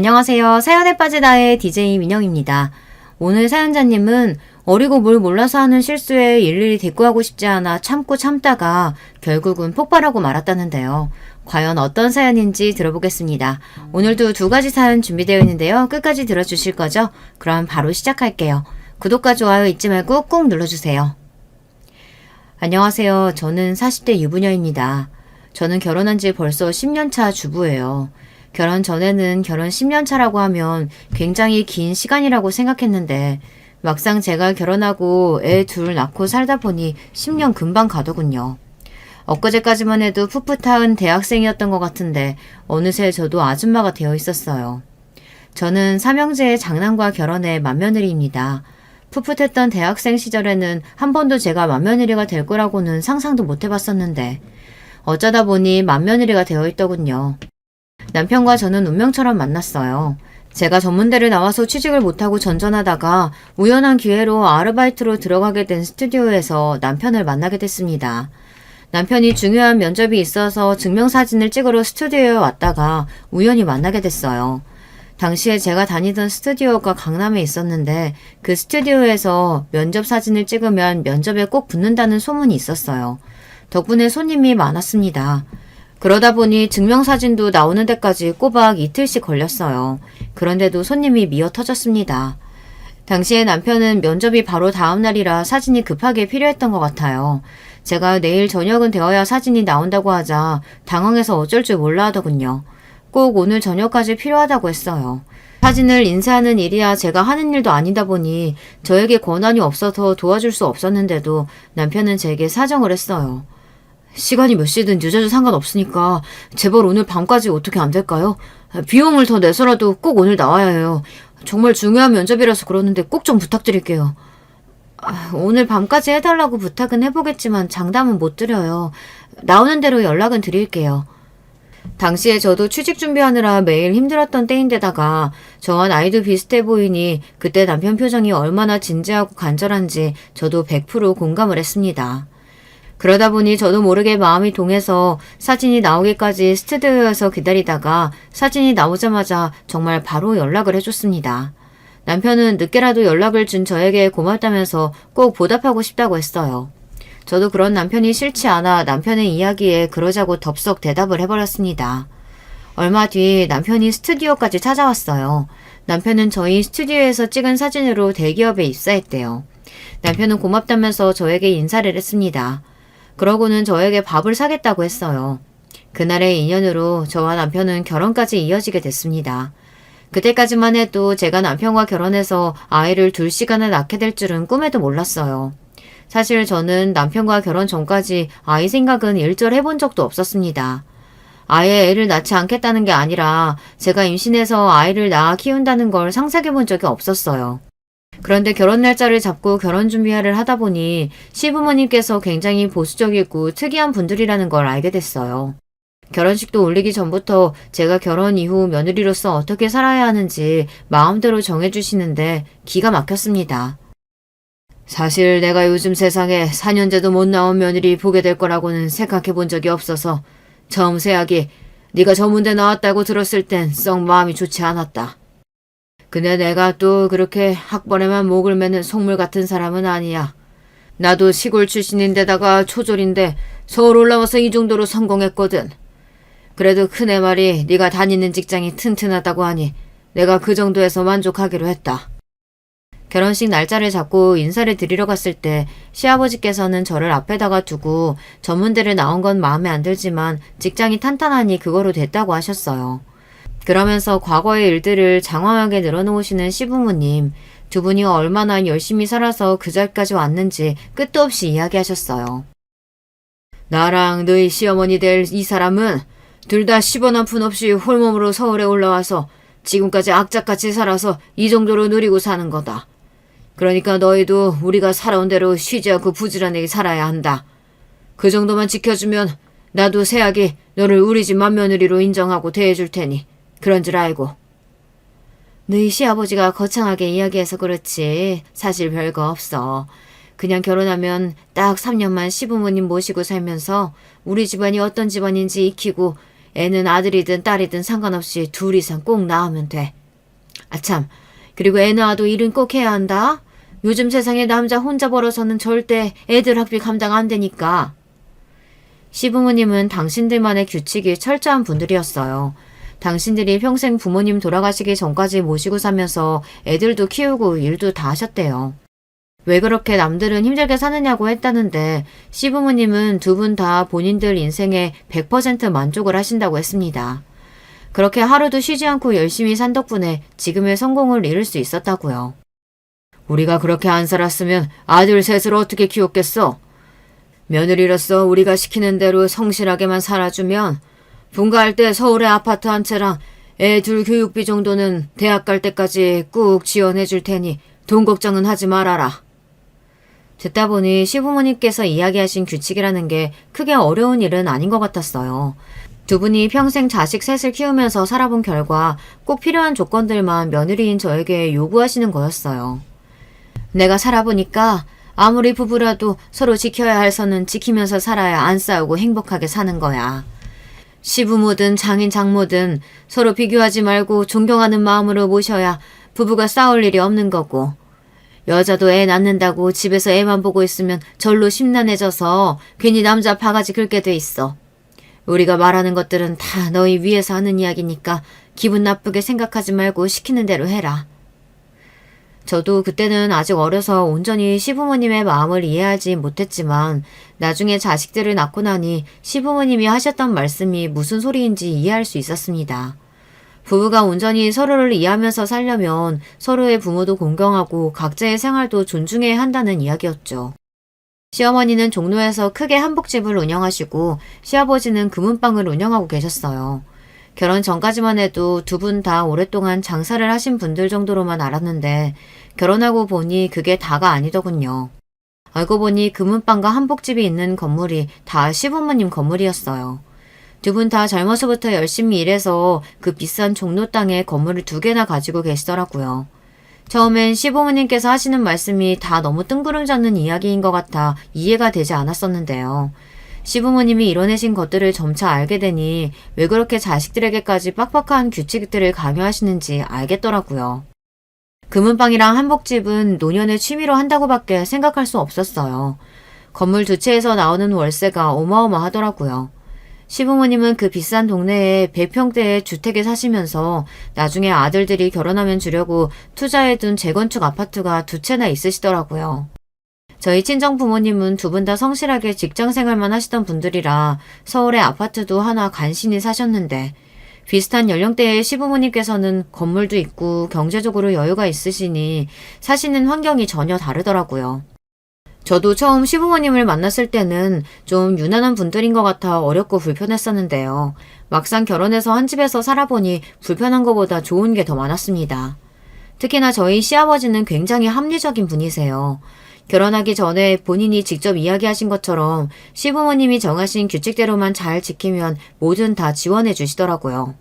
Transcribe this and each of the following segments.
안녕하세요. 사연에 빠진 아의 DJ 민영입니다. 오늘 사연자님은 어리고 뭘 몰라서 하는 실수에 일일이 대꾸하고 싶지 않아 참고 참다가 결국은 폭발하고 말았다는데요. 과연 어떤 사연인지 들어보겠습니다. 오늘도 두 가지 사연 준비되어 있는데요. 끝까지 들어주실 거죠? 그럼 바로 시작할게요. 구독과 좋아요 잊지 말고 꾹 눌러주세요. 안녕하세요. 저는 40대 유부녀입니다. 저는 결혼한 지 벌써 10년 차 주부예요. 결혼 전에는 결혼 10년 차라고 하면 굉장히 긴 시간이라고 생각했는데 막상 제가 결혼하고 애 둘 낳고 살다 보니 10년 금방 가더군요. 엊그제까지만 해도 풋풋한 대학생이었던 것 같은데 어느새 저도 아줌마가 되어 있었어요. 저는 삼형제의 장남과 결혼해 맏며느리입니다. 풋풋했던 대학생 시절에는 한 번도 제가 맏며느리가 될 거라고는 상상도 못 해봤었는데 어쩌다 보니 맏며느리가 되어 있더군요. 남편과 저는 운명처럼 만났어요. 제가 전문대를 나와서 취직을 못하고 전전하다가 우연한 기회로 아르바이트로 들어가게 된 스튜디오에서 남편을 만나게 됐습니다. 남편이 중요한 면접이 있어서 증명사진을 찍으러 스튜디오에 왔다가 우연히 만나게 됐어요. 당시에 제가 다니던 스튜디오가 강남에 있었는데 그 스튜디오에서 면접 사진을 찍으면 면접에 꼭 붙는다는 소문이 있었어요. 덕분에 손님이 많았습니다. 그러다 보니 증명사진도 나오는 데까지 꼬박 이틀씩 걸렸어요. 그런데도 손님이 미어 터졌습니다. 당시에 남편은 면접이 바로 다음 날이라 사진이 급하게 필요했던 것 같아요. 제가 내일 저녁은 되어야 사진이 나온다고 하자 당황해서 어쩔 줄 몰라 하더군요. 꼭 오늘 저녁까지 필요하다고 했어요. 사진을 인쇄하는 일이야 제가 하는 일도 아니다 보니 저에게 권한이 없어서 도와줄 수 없었는데도 남편은 제게 사정을 했어요. 시간이 몇 시든 늦어도 상관없으니까 제발 오늘 밤까지 어떻게 안 될까요? 비용을 더 내서라도 꼭 오늘 나와야 해요. 정말 중요한 면접이라서 그러는데 꼭 좀 부탁드릴게요. 오늘 밤까지 해달라고 부탁은 해보겠지만 장담은 못 드려요. 나오는 대로 연락은 드릴게요. 당시에 저도 취직 준비하느라 매일 힘들었던 때인데다가 저와 나이도 비슷해 보이니 그때 남편 표정이 얼마나 진지하고 간절한지 저도 100% 공감을 했습니다. 그러다 보니 저도 모르게 마음이 동해서 사진이 나오기까지 스튜디오에서 기다리다가 사진이 나오자마자 정말 바로 연락을 해줬습니다. 남편은 늦게라도 연락을 준 저에게 고맙다면서 꼭 보답하고 싶다고 했어요. 저도 그런 남편이 싫지 않아 남편의 이야기에 그러자고 덥석 대답을 해버렸습니다. 얼마 뒤 남편이 스튜디오까지 찾아왔어요. 남편은 저희 스튜디오에서 찍은 사진으로 대기업에 입사했대요. 남편은 고맙다면서 저에게 인사를 했습니다. 그러고는 저에게 밥을 사겠다고 했어요. 그날의 인연으로 저와 남편은 결혼까지 이어지게 됐습니다. 그때까지만 해도 제가 남편과 결혼해서 아이를 둘 시간에 낳게 될 줄은 꿈에도 몰랐어요. 사실 저는 남편과 결혼 전까지 아이 생각은 일절 해본 적도 없었습니다. 아예 애를 낳지 않겠다는 게 아니라 제가 임신해서 아이를 낳아 키운다는 걸 상상해 본 적이 없었어요. 그런데 결혼 날짜를 잡고 결혼 준비를 하다 보니 시부모님께서 굉장히 보수적이고 특이한 분들이라는 걸 알게 됐어요. 결혼식도 올리기 전부터 제가 결혼 이후 며느리로서 어떻게 살아야 하는지 마음대로 정해주시는데 기가 막혔습니다. 사실 내가 요즘 세상에 4년째도 못 나온 며느리 보게 될 거라고는 생각해 본 적이 없어서 처음 새하기 네가 저 문대 나왔다고 들었을 땐 썩 마음이 좋지 않았다. 근데 내가 또 그렇게 학벌에만 목을 매는 속물 같은 사람은 아니야. 나도 시골 출신인데다가 초졸인데 서울 올라와서 이 정도로 성공했거든. 그래도 큰애 말이 네가 다니는 직장이 튼튼하다고 하니 내가 그 정도에서 만족하기로 했다. 결혼식 날짜를 잡고 인사를 드리러 갔을 때 시아버지께서는 저를 앞에다가 두고 전문대를 나온 건 마음에 안 들지만 직장이 탄탄하니 그거로 됐다고 하셨어요. 그러면서 과거의 일들을 장황하게 늘어놓으시는 시부모님, 두 분이 얼마나 열심히 살아서 그 자리까지 왔는지 끝도 없이 이야기하셨어요. 나랑 너희 시어머니 될 이 사람은 둘 다 10원 한 푼 없이 홀몸으로 서울에 올라와서 지금까지 악착같이 살아서 이 정도로 누리고 사는 거다. 그러니까 너희도 우리가 살아온 대로 쉬지 않고 부지런하게 살아야 한다. 그 정도만 지켜주면 나도 새하게 너를 우리 집 맏며느리로 인정하고 대해줄 테니 그런 줄 알고. 너희 시아버지가 거창하게 이야기해서 그렇지 사실 별거 없어. 그냥 결혼하면 딱 3년만 시부모님 모시고 살면서 우리 집안이 어떤 집안인지 익히고 애는 아들이든 딸이든 상관없이 둘 이상 꼭 낳으면 돼. 아참, 그리고 애 낳아도 일은 꼭 해야 한다. 요즘 세상에 남자 혼자 벌어서는 절대 애들 학비 감당 안 되니까. 시부모님은 당신들만의 규칙이 철저한 분들이었어요. 당신들이 평생 부모님 돌아가시기 전까지 모시고 사면서 애들도 키우고 일도 다 하셨대요. 왜 그렇게 남들은 힘들게 사느냐고 했다는데 시부모님은 두 분 다 본인들 인생에 100% 만족을 하신다고 했습니다. 그렇게 하루도 쉬지 않고 열심히 산 덕분에 지금의 성공을 이룰 수 있었다고요. 우리가 그렇게 안 살았으면 아들 셋을 어떻게 키웠겠어? 며느리로서 우리가 시키는 대로 성실하게만 살아주면 분가할 때 서울의 아파트 한 채랑 애 둘 교육비 정도는 대학 갈 때까지 꾹 지원해 줄 테니 돈 걱정은 하지 말아라. 듣다 보니 시부모님께서 이야기하신 규칙이라는 게 크게 어려운 일은 아닌 것 같았어요. 두 분이 평생 자식 셋을 키우면서 살아본 결과 꼭 필요한 조건들만 며느리인 저에게 요구하시는 거였어요. 내가 살아보니까 아무리 부부라도 서로 지켜야 할 선은 지키면서 살아야 안 싸우고 행복하게 사는 거야. 시부모든 장인 장모든 서로 비교하지 말고 존경하는 마음으로 모셔야 부부가 싸울 일이 없는 거고, 여자도 애 낳는다고 집에서 애만 보고 있으면 절로 심란해져서 괜히 남자 바가지 긁게 돼 있어. 우리가 말하는 것들은 다 너희 위에서 하는 이야기니까 기분 나쁘게 생각하지 말고 시키는 대로 해라. 저도 그때는 아직 어려서 온전히 시부모님의 마음을 이해하지 못했지만 나중에 자식들을 낳고 나니 시부모님이 하셨던 말씀이 무슨 소리인지 이해할 수 있었습니다. 부부가 온전히 서로를 이해하면서 살려면 서로의 부모도 공경하고 각자의 생활도 존중해야 한다는 이야기였죠. 시어머니는 종로에서 크게 한복집을 운영하시고 시아버지는 금은방을 운영하고 계셨어요. 결혼 전까지만 해도 두 분 다 오랫동안 장사를 하신 분들 정도로만 알았는데 결혼하고 보니 그게 다가 아니더군요. 알고 보니 금은방과 한복집이 있는 건물이 다 시부모님 건물이었어요. 두 분 다 젊어서부터 열심히 일해서 그 비싼 종로 땅에 건물을 2개나 가지고 계시더라고요. 처음엔 시부모님께서 하시는 말씀이 다 너무 뜬구름 잡는 이야기인 것 같아 이해가 되지 않았었는데요. 시부모님이 이뤄내신 것들을 점차 알게 되니 왜 그렇게 자식들에게까지 빡빡한 규칙들을 강요하시는지 알겠더라고요. 금은방이랑 한복집은 노년의 취미로 한다고밖에 생각할 수 없었어요. 건물 2채에서 나오는 월세가 어마어마하더라고요. 시부모님은 그 비싼 동네에 100평대의 주택에 사시면서 나중에 아들들이 결혼하면 주려고 투자해둔 재건축 아파트가 2채나 있으시더라고요. 저희 친정 부모님은 두 분 다 성실하게 직장 생활만 하시던 분들이라 서울에 아파트도 하나 간신히 사셨는데 비슷한 연령대의 시부모님께서는 건물도 있고 경제적으로 여유가 있으시니 사시는 환경이 전혀 다르더라고요. 저도 처음 시부모님을 만났을 때는 좀 유난한 분들인 것 같아 어렵고 불편했었는데요. 막상 결혼해서 한 집에서 살아보니 불편한 것보다 좋은 게 더 많았습니다. 특히나 저희 시아버지는 굉장히 합리적인 분이세요. 결혼하기 전에 본인이 직접 이야기하신 것처럼 시부모님이 정하신 규칙대로만 잘 지키면 뭐든 다 지원해 주시더라고요.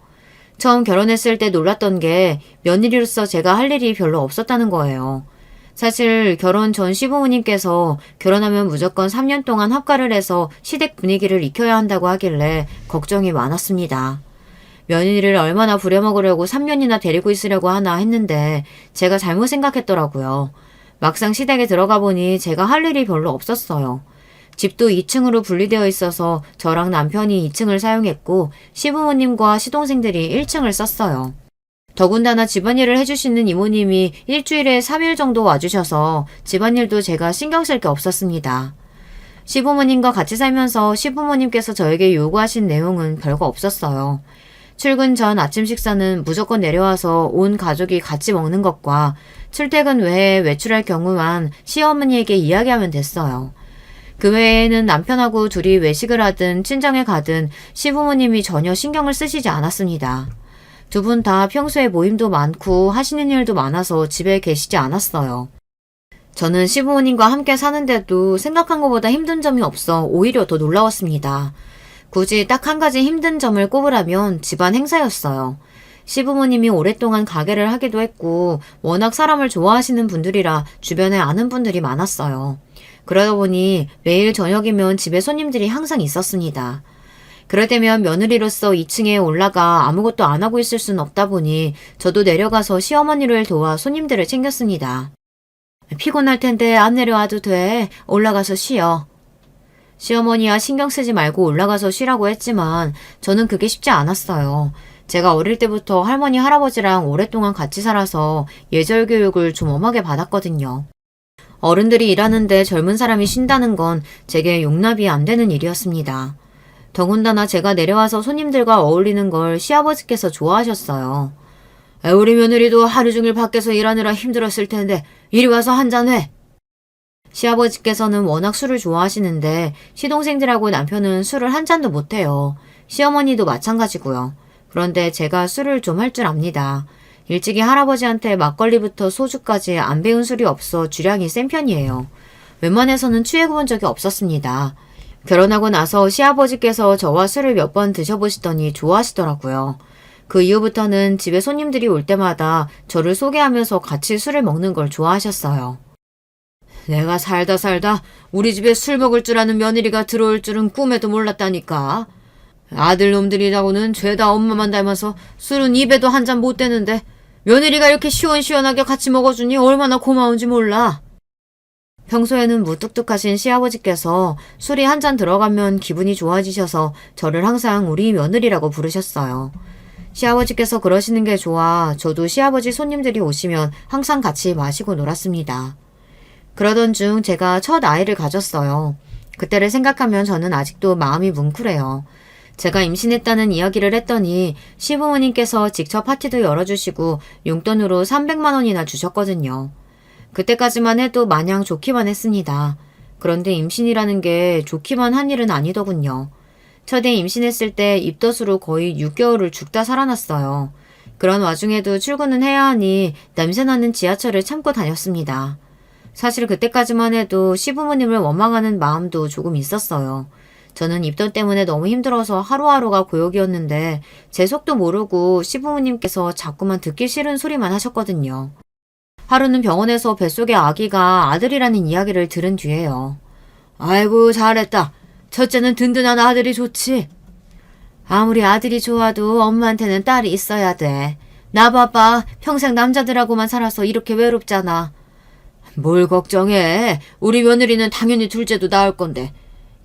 처음 결혼했을 때 놀랐던 게 며느리로서 제가 할 일이 별로 없었다는 거예요. 사실 결혼 전 시부모님께서 결혼하면 무조건 3년 동안 합가를 해서 시댁 분위기를 익혀야 한다고 하길래 걱정이 많았습니다. 며느리를 얼마나 부려먹으려고 3년이나 데리고 있으려고 하나 했는데 제가 잘못 생각했더라고요. 막상 시댁에 들어가 보니 제가 할 일이 별로 없었어요. 집도 2층으로 분리되어 있어서 저랑 남편이 2층을 사용했고 시부모님과 시동생들이 1층을 썼어요. 더군다나 집안일을 해주시는 이모님이 일주일에 3일 정도 와주셔서 집안일도 제가 신경 쓸 게 없었습니다. 시부모님과 같이 살면서 시부모님께서 저에게 요구하신 내용은 별거 없었어요. 출근 전 아침 식사는 무조건 내려와서 온 가족이 같이 먹는 것과 출퇴근 외에 외출할 경우만 시어머니에게 이야기하면 됐어요. 그 외에는 남편하고 둘이 외식을 하든 친정에 가든 시부모님이 전혀 신경을 쓰시지 않았습니다. 두 분 다 평소에 모임도 많고 하시는 일도 많아서 집에 계시지 않았어요. 저는 시부모님과 함께 사는데도 생각한 것보다 힘든 점이 없어 오히려 더 놀라웠습니다. 굳이 딱 한 가지 힘든 점을 꼽으라면 집안 행사였어요. 시부모님이 오랫동안 가게를 하기도 했고 워낙 사람을 좋아하시는 분들이라 주변에 아는 분들이 많았어요. 그러다 보니 매일 저녁이면 집에 손님들이 항상 있었습니다. 그럴 때면 며느리로서 2층에 올라가 아무것도 안 하고 있을 순 없다 보니 저도 내려가서 시어머니를 도와 손님들을 챙겼습니다. 피곤할 텐데 안 내려와도 돼. 올라가서 쉬어. 시어머니야 신경 쓰지 말고 올라가서 쉬라고 했지만 저는 그게 쉽지 않았어요. 제가 어릴 때부터 할머니, 할아버지랑 오랫동안 같이 살아서 예절 교육을 좀 엄하게 받았거든요. 어른들이 일하는데 젊은 사람이 쉰다는 건 제게 용납이 안 되는 일이었습니다. 더군다나 제가 내려와서 손님들과 어울리는 걸 시아버지께서 좋아하셨어요. 우리 며느리도 하루 종일 밖에서 일하느라 힘들었을 텐데 이리 와서 한잔해. 시아버지께서는 워낙 술을 좋아하시는데 시동생들하고 남편은 술을 한 잔도 못해요. 시어머니도 마찬가지고요. 그런데 제가 술을 좀 할 줄 압니다. 일찍이 할아버지한테 막걸리부터 소주까지 안 배운 술이 없어 주량이 센 편이에요. 웬만해서는 취해본 적이 없었습니다. 결혼하고 나서 시아버지께서 저와 술을 몇 번 드셔보시더니 좋아하시더라고요. 그 이후부터는 집에 손님들이 올 때마다 저를 소개하면서 같이 술을 먹는 걸 좋아하셨어요. 내가 살다 우리 집에 술 먹을 줄 아는 며느리가 들어올 줄은 꿈에도 몰랐다니까. 아들놈들이라고는 죄다 엄마만 닮아서 술은 입에도 한 잔 못 대는데 며느리가 이렇게 시원시원하게 같이 먹어주니 얼마나 고마운지 몰라. 평소에는 무뚝뚝하신 시아버지께서 술이 한 잔 들어가면 기분이 좋아지셔서 저를 항상 우리 며느리라고 부르셨어요. 시아버지께서 그러시는 게 좋아 저도 시아버지 손님들이 오시면 항상 같이 마시고 놀았습니다. 그러던 중 제가 첫 아이를 가졌어요. 그때를 생각하면 저는 아직도 마음이 뭉클해요. 제가 임신했다는 이야기를 했더니 시부모님께서 직접 파티도 열어주시고 용돈으로 300만 원이나 주셨거든요. 그때까지만 해도 마냥 좋기만 했습니다. 그런데 임신이라는 게 좋기만 한 일은 아니더군요. 첫애 임신했을 때 입덧으로 거의 6개월을 죽다 살아났어요. 그런 와중에도 출근은 해야 하니 냄새나는 지하철을 참고 다녔습니다. 사실 그때까지만 해도 시부모님을 원망하는 마음도 조금 있었어요. 저는 입덧 때문에 너무 힘들어서 하루하루가 고역이었는데 제 속도 모르고 시부모님께서 자꾸만 듣기 싫은 소리만 하셨거든요. 하루는 병원에서 뱃속의 아기가 아들이라는 이야기를 들은 뒤에요. 아이고 잘했다. 첫째는 든든한 아들이 좋지. 아무리 아들이 좋아도 엄마한테는 딸이 있어야 돼. 나 봐봐. 평생 남자들하고만 살아서 이렇게 외롭잖아. 뭘 걱정해. 우리 며느리는 당연히 둘째도 낳을 건데.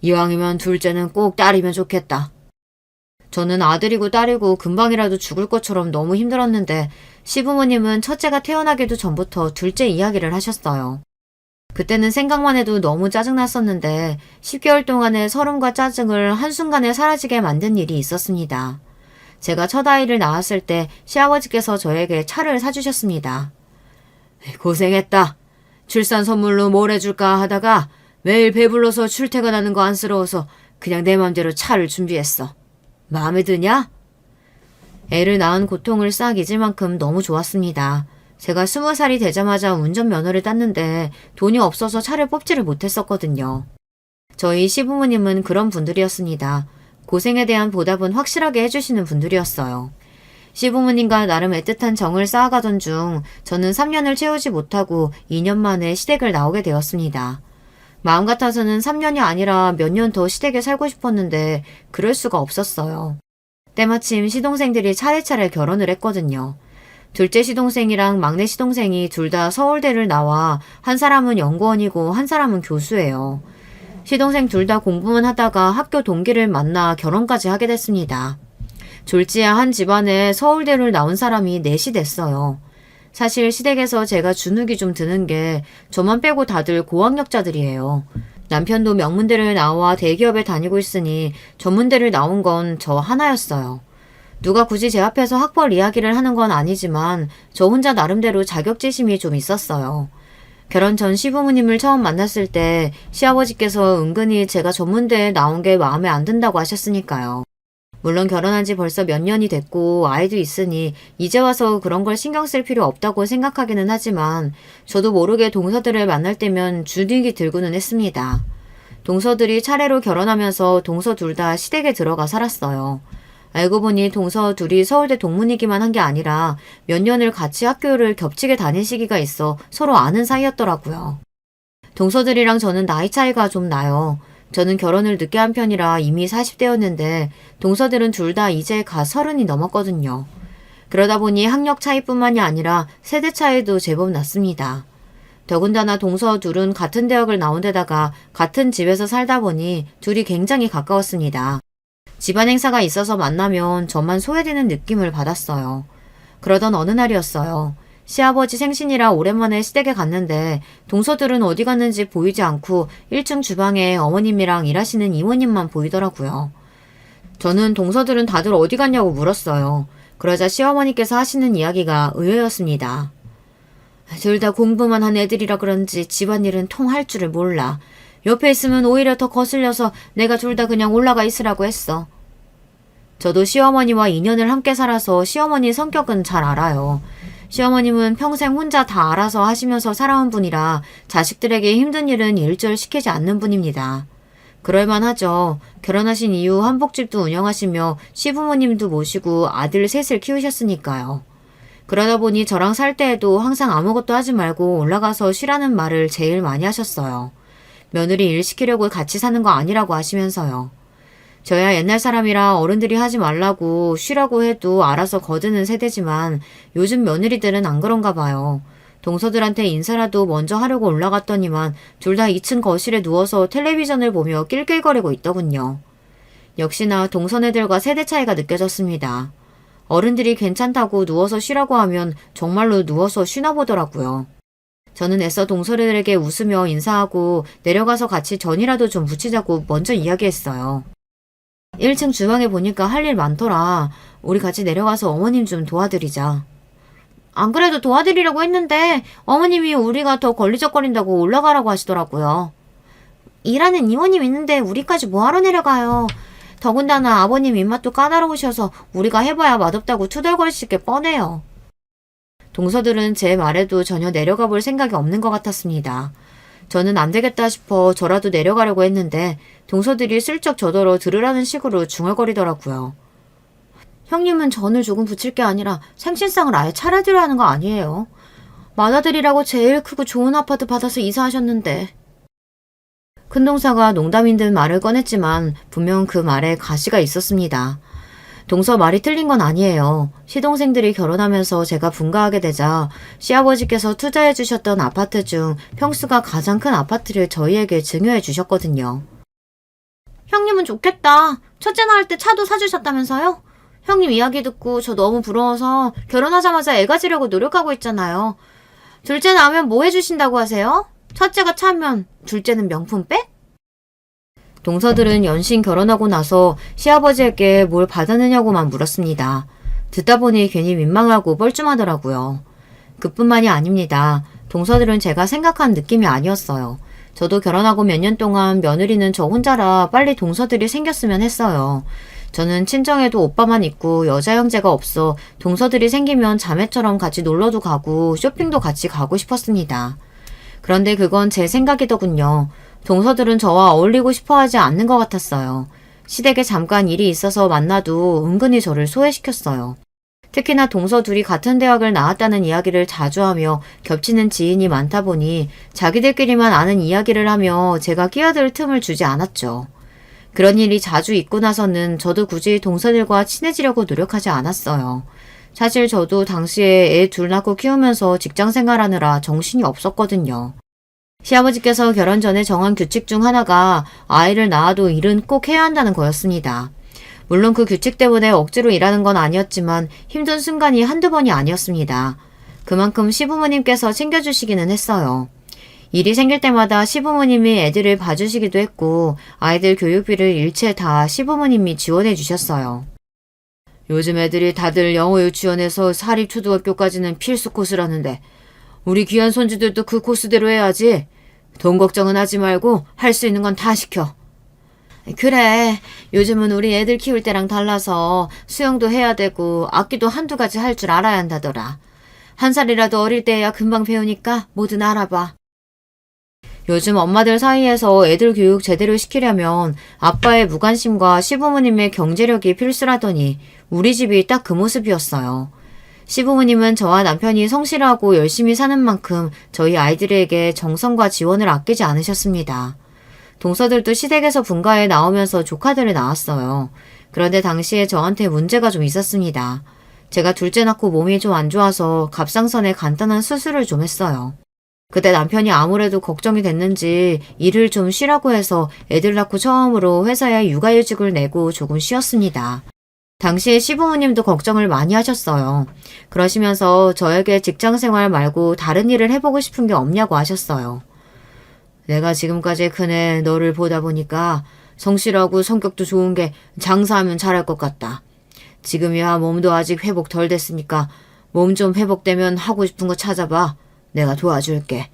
이왕이면 둘째는 꼭 딸이면 좋겠다. 저는 아들이고 딸이고 금방이라도 죽을 것처럼 너무 힘들었는데 시부모님은 첫째가 태어나기도 전부터 둘째 이야기를 하셨어요. 그때는 생각만 해도 너무 짜증났었는데 10개월 동안의 서름과 짜증을 한순간에 사라지게 만든 일이 있었습니다. 제가 첫 아이를 낳았을 때 시아버지께서 저에게 차를 사주셨습니다. 고생했다. 출산 선물로 뭘 해줄까 하다가 매일 배불러서 출퇴근하는 거 안쓰러워서 그냥 내 맘대로 차를 준비했어. 마음에 드냐? 애를 낳은 고통을 싹 잊을 만큼 너무 좋았습니다. 제가 20살이 되자마자 운전면허를 땄는데 돈이 없어서 차를 뽑지를 못했었거든요. 저희 시부모님은 그런 분들이었습니다. 고생에 대한 보답은 확실하게 해주시는 분들이었어요. 시부모님과 나름 애틋한 정을 쌓아가던 중 저는 3년을 채우지 못하고 2년 만에 시댁을 나오게 되었습니다. 마음 같아서는 3년이 아니라 몇 년 더 시댁에 살고 싶었는데 그럴 수가 없었어요. 때마침 시동생들이 차례차례 결혼을 했거든요. 둘째 시동생이랑 막내 시동생이 둘 다 서울대를 나와 한 사람은 연구원이고 한 사람은 교수예요. 시동생 둘 다 공부만 하다가 학교 동기를 만나 결혼까지 하게 됐습니다. 졸지야 한 집안에 서울대를 나온 사람이 넷이 됐어요. 사실 시댁에서 제가 주눅이 좀 드는 게 저만 빼고 다들 고학력자들이에요. 남편도 명문대를 나와 대기업에 다니고 있으니 전문대를 나온 건 저 하나였어요. 누가 굳이 제 앞에서 학벌 이야기를 하는 건 아니지만 저 혼자 나름대로 자격지심이 좀 있었어요. 결혼 전 시부모님을 처음 만났을 때 시아버지께서 은근히 제가 전문대에 나온 게 마음에 안 든다고 하셨으니까요. 물론 결혼한 지 벌써 몇 년이 됐고 아이도 있으니 이제 와서 그런 걸 신경 쓸 필요 없다고 생각하기는 하지만 저도 모르게 동서들을 만날 때면 주눅이 들고는 했습니다. 동서들이 차례로 결혼하면서 동서 둘 다 시댁에 들어가 살았어요. 알고 보니 동서 둘이 서울대 동문이기만 한 게 아니라 몇 년을 같이 학교를 겹치게 다닌 시기가 있어 서로 아는 사이였더라고요. 동서들이랑 저는 나이 차이가 좀 나요. 저는 결혼을 늦게 한 편이라 이미 40대였는데 동서들은 둘 다 이제 가 30이 넘었거든요. 그러다 보니 학력 차이뿐만이 아니라 세대 차이도 제법 났습니다. 더군다나 동서 둘은 같은 대학을 나온 데다가 같은 집에서 살다 보니 둘이 굉장히 가까웠습니다. 집안 행사가 있어서 만나면 저만 소외되는 느낌을 받았어요. 그러던 어느 날이었어요. 시아버지 생신이라 오랜만에 시댁에 갔는데 동서들은 어디 갔는지 보이지 않고 1층 주방에 어머님이랑 일하시는 이모님만 보이더라고요. 저는 동서들은 다들 어디 갔냐고 물었어요. 그러자 시어머니께서 하시는 이야기가 의외였습니다. 둘 다 공부만 한 애들이라 그런지 집안일은 통할 줄을 몰라. 옆에 있으면 오히려 더 거슬려서 내가 둘 다 그냥 올라가 있으라고 했어. 저도 시어머니와 2년을 함께 살아서 시어머니 성격은 잘 알아요. 시어머님은 평생 혼자 다 알아서 하시면서 살아온 분이라 자식들에게 힘든 일은 일절 시키지 않는 분입니다. 그럴만하죠. 결혼하신 이후 한복집도 운영하시며 시부모님도 모시고 아들 셋을 키우셨으니까요. 그러다 보니 저랑 살 때에도 항상 아무것도 하지 말고 올라가서 쉬라는 말을 제일 많이 하셨어요. 며느리 일 시키려고 같이 사는 거 아니라고 하시면서요. 저야 옛날 사람이라 어른들이 하지 말라고 쉬라고 해도 알아서 거드는 세대지만 요즘 며느리들은 안 그런가 봐요. 동서들한테 인사라도 먼저 하려고 올라갔더니만 둘 다 2층 거실에 누워서 텔레비전을 보며 낄낄거리고 있더군요. 역시나 동서네들과 세대 차이가 느껴졌습니다. 어른들이 괜찮다고 누워서 쉬라고 하면 정말로 누워서 쉬나 보더라고요. 저는 애써 동서들에게 웃으며 인사하고 내려가서 같이 전이라도 좀 부치자고 먼저 이야기했어요. 1층 주방에 보니까 할 일 많더라. 우리 같이 내려가서 어머님 좀 도와드리자. 안 그래도 도와드리려고 했는데 어머님이 우리가 더 걸리적거린다고 올라가라고 하시더라고요. 일하는 이모님 있는데 우리까지 뭐하러 내려가요. 더군다나 아버님 입맛도 까다로우셔서 우리가 해봐야 맛없다고 투덜거리실 게 뻔해요. 동서들은 제 말에도 전혀 내려가 볼 생각이 없는 것 같았습니다. 저는 안 되겠다 싶어 저라도 내려가려고 했는데 동서들이 슬쩍 저더러 들으라는 식으로 중얼거리더라고요. 형님은 전을 조금 붙일 게 아니라 생신상을 아예 차려드려야 하는 거 아니에요? 맏아들이라고 제일 크고 좋은 아파트 받아서 이사하셨는데. 큰동사가 농담인 듯 말을 꺼냈지만 분명 그 말에 가시가 있었습니다. 동서 말이 틀린 건 아니에요. 시동생들이 결혼하면서 제가 분가하게 되자 시아버지께서 투자해 주셨던 아파트 중 평수가 가장 큰 아파트를 저희에게 증여해 주셨거든요. 형님은 좋겠다. 첫째 낳을 때 차도 사주셨다면서요? 형님 이야기 듣고 저 너무 부러워서 결혼하자마자 애 가지려고 노력하고 있잖아요. 둘째 낳으면 뭐 해주신다고 하세요? 첫째가 차면 둘째는 명품백? 동서들은 연신 결혼하고 나서 시아버지에게 뭘 받았느냐고만 물었습니다. 듣다 보니 괜히 민망하고 뻘쭘하더라고요. 그뿐만이 아닙니다. 동서들은 제가 생각한 느낌이 아니었어요. 저도 결혼하고 몇 년 동안 며느리는 저 혼자라 빨리 동서들이 생겼으면 했어요. 저는 친정에도 오빠만 있고 여자 형제가 없어 동서들이 생기면 자매처럼 같이 놀러도 가고 쇼핑도 같이 가고 싶었습니다. 그런데 그건 제 생각이더군요. 동서들은 저와 어울리고 싶어 하지 않는 것 같았어요. 시댁에 잠깐 일이 있어서 만나도 은근히 저를 소외시켰어요. 특히나 동서 둘이 같은 대학을 나왔다는 이야기를 자주 하며 겹치는 지인이 많다 보니 자기들끼리만 아는 이야기를 하며 제가 끼어들 틈을 주지 않았죠. 그런 일이 자주 있고 나서는 저도 굳이 동서들과 친해지려고 노력하지 않았어요. 사실 저도 당시에 애 둘 낳고 키우면서 직장 생활하느라 정신이 없었거든요. 시아버지께서 결혼 전에 정한 규칙 중 하나가 아이를 낳아도 일은 꼭 해야 한다는 거였습니다. 물론 그 규칙 때문에 억지로 일하는 건 아니었지만 힘든 순간이 한두 번이 아니었습니다. 그만큼 시부모님께서 챙겨주시기는 했어요. 일이 생길 때마다 시부모님이 애들을 봐주시기도 했고 아이들 교육비를 일체 다 시부모님이 지원해 주셨어요. 요즘 애들이 다들 영어 유치원에서 사립초등학교까지는 필수 코스라는데 우리 귀한 손주들도 그 코스대로 해야지. 돈 걱정은 하지 말고 할 수 있는 건 다 시켜. 그래. 요즘은 우리 애들 키울 때랑 달라서 수영도 해야 되고 악기도 한두 가지 할 줄 알아야 한다더라. 한 살이라도 어릴 때야 금방 배우니까 뭐든 알아봐. 요즘 엄마들 사이에서 애들 교육 제대로 시키려면 아빠의 무관심과 시부모님의 경제력이 필수라더니 우리 집이 딱 그 모습이었어요. 시부모님은 저와 남편이 성실하고 열심히 사는 만큼 저희 아이들에게 정성과 지원을 아끼지 않으셨습니다. 동서들도 시댁에서 분가에 나오면서 조카들을 낳았어요. 그런데 당시에 저한테 문제가 좀 있었습니다. 제가 둘째 낳고 몸이 좀 안 좋아서 갑상선에 간단한 수술을 좀 했어요. 그때 남편이 아무래도 걱정이 됐는지 일을 좀 쉬라고 해서 애들 낳고 처음으로 회사에 육아휴직을 내고 조금 쉬었습니다. 당시에 시부모님도 걱정을 많이 하셨어요. 그러시면서 저에게 직장생활 말고 다른 일을 해보고 싶은 게 없냐고 하셨어요. 내가 지금까지 큰애 너를 보다 보니까 성실하고 성격도 좋은 게 장사하면 잘할 것 같다. 지금이야 몸도 아직 회복 덜 됐으니까 몸 좀 회복되면 하고 싶은 거 찾아봐. 내가 도와줄게.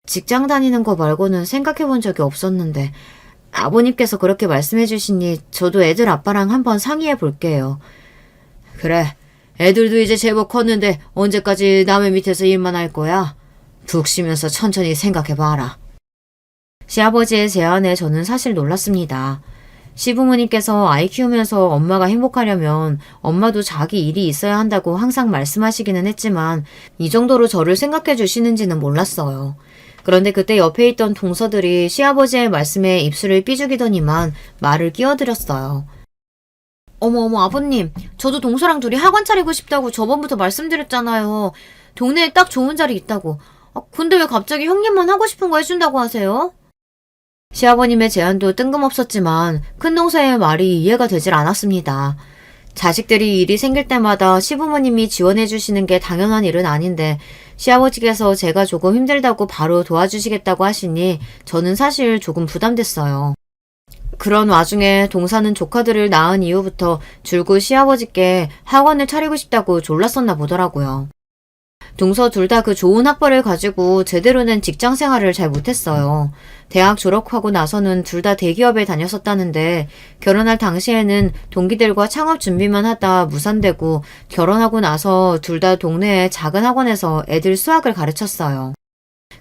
직장 다니는 거 말고는 생각해 본 적이 없었는데 아버님께서 그렇게 말씀해 주시니 저도 애들 아빠랑 한번 상의해 볼게요. 그래. 애들도 이제 제법 컸는데 언제까지 남의 밑에서 일만 할 거야? 푹 쉬면서 천천히 생각해 봐라. 시아버지의 제안에 저는 사실 놀랐습니다. 시부모님께서 아이 키우면서 엄마가 행복하려면 엄마도 자기 일이 있어야 한다고 항상 말씀하시기는 했지만 이 정도로 저를 생각해 주시는지는 몰랐어요. 그런데 그때 옆에 있던 동서들이 시아버지의 말씀에 입술을 삐죽이더니만 말을 끼어들였어요. 어머 아버님, 저도 동서랑 둘이 학원 차리고 싶다고 저번부터 말씀드렸잖아요. 동네에 딱 좋은 자리 있다고. 근데 왜 갑자기 형님만 하고 싶은 거 해준다고 하세요? 시아버님의 제안도 뜬금없었지만 큰동서의 말이 이해가 되질 않았습니다. 자식들이 일이 생길 때마다 시부모님이 지원해 주시는 게 당연한 일은 아닌데 시아버지께서 제가 조금 힘들다고 바로 도와주시겠다고 하시니 저는 사실 조금 부담됐어요. 그런 와중에 동사는 조카들을 낳은 이후부터 줄곧 시아버지께 학원을 차리고 싶다고 졸랐었나 보더라고요. 동서 둘 다 그 좋은 학벌을 가지고 제대로 된 직장 생활을 잘 못했어요. 대학 졸업하고 나서는 둘 다 대기업에 다녔었다는데 결혼할 당시에는 동기들과 창업 준비만 하다 무산되고 결혼하고 나서 둘 다 동네의 작은 학원에서 애들 수학을 가르쳤어요.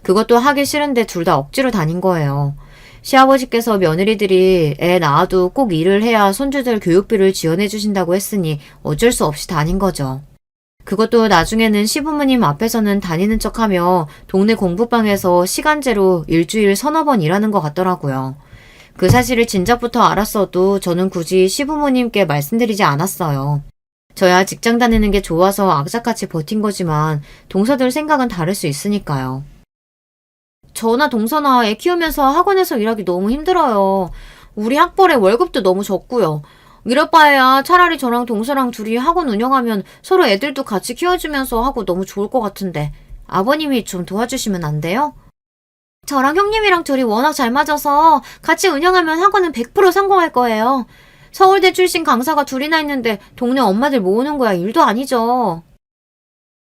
그것도 하기 싫은데 둘 다 억지로 다닌 거예요. 시아버지께서 며느리들이 애 낳아도 꼭 일을 해야 손주들 교육비를 지원해 주신다고 했으니 어쩔 수 없이 다닌 거죠. 그것도 나중에는 시부모님 앞에서는 다니는 척하며 동네 공부방에서 시간제로 일주일 서너 번 일하는 것 같더라고요. 그 사실을 진작부터 알았어도 저는 굳이 시부모님께 말씀드리지 않았어요. 저야 직장 다니는 게 좋아서 악착같이 버틴 거지만 동서들 생각은 다를 수 있으니까요. 저나 동서나 애 키우면서 학원에서 일하기 너무 힘들어요. 우리 학벌에 월급도 너무 적고요. 이럴 바에야 차라리 저랑 동서랑 둘이 학원 운영하면 서로 애들도 같이 키워주면서 하고 너무 좋을 것 같은데 아버님이 좀 도와주시면 안 돼요? 저랑 형님이랑 둘이 워낙 잘 맞아서 같이 운영하면 학원은 100% 성공할 거예요. 서울대 출신 강사가 둘이나 있는데 동네 엄마들 모으는 거야 일도 아니죠.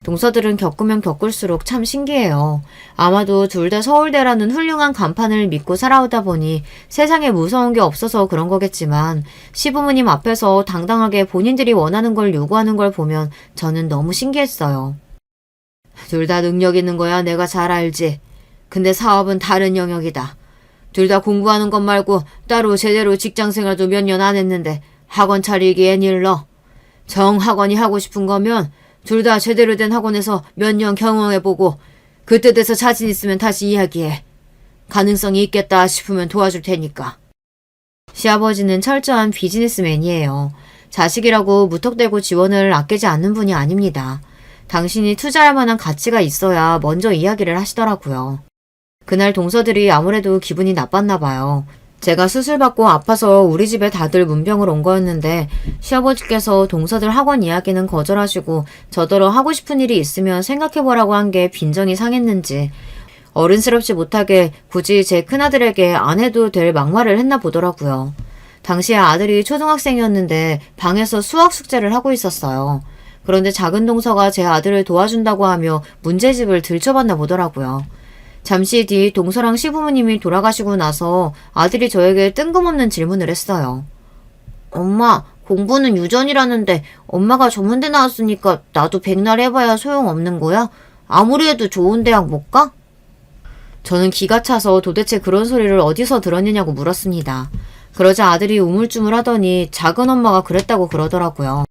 동서들은 겪으면 겪을수록 참 신기해요. 아마도 둘 다 서울대라는 훌륭한 간판을 믿고 살아오다 보니 세상에 무서운 게 없어서 그런 거겠지만 시부모님 앞에서 당당하게 본인들이 원하는 걸 요구하는 걸 보면 저는 너무 신기했어요. 둘 다 능력 있는 거야 내가 잘 알지. 근데 사업은 다른 영역이다. 둘 다 공부하는 것 말고 따로 제대로 직장생활도 몇 년 안 했는데 학원 차리기엔 일러. 정학원이 하고 싶은 거면 둘 다 제대로 된 학원에서 몇 년 경험해보고 그때 돼서 자신 있으면 다시 이야기해. 가능성이 있겠다 싶으면 도와줄 테니까. 시아버지는 철저한 비즈니스맨이에요. 자식이라고 무턱대고 지원을 아끼지 않는 분이 아닙니다. 당신이 투자할 만한 가치가 있어야 먼저 이야기를 하시더라고요. 그날 동서들이 아무래도 기분이 나빴나 봐요. 제가 수술받고 아파서 우리 집에 다들 문병을 온 거였는데 시아버지께서 동서들 학원 이야기는 거절하시고 저더러 하고 싶은 일이 있으면 생각해보라고 한 게 빈정이 상했는지 어른스럽지 못하게 굳이 제 큰아들에게 안 해도 될 막말을 했나 보더라고요. 당시에 아들이 초등학생이었는데 방에서 수학 숙제를 하고 있었어요. 그런데 작은 동서가 제 아들을 도와준다고 하며 문제집을 들춰봤나 보더라고요. 잠시 뒤 동서랑 시부모님이 돌아가시고 나서 아들이 저에게 뜬금없는 질문을 했어요. 엄마, 공부는 유전이라는데 엄마가 전문대 나왔으니까 나도 백날 해봐야 소용없는 거야? 아무리 해도 좋은 대학 못 가? 저는 기가 차서 도대체 그런 소리를 어디서 들었느냐고 물었습니다. 그러자 아들이 우물쭈물 하더니 작은 엄마가 그랬다고 그러더라고요.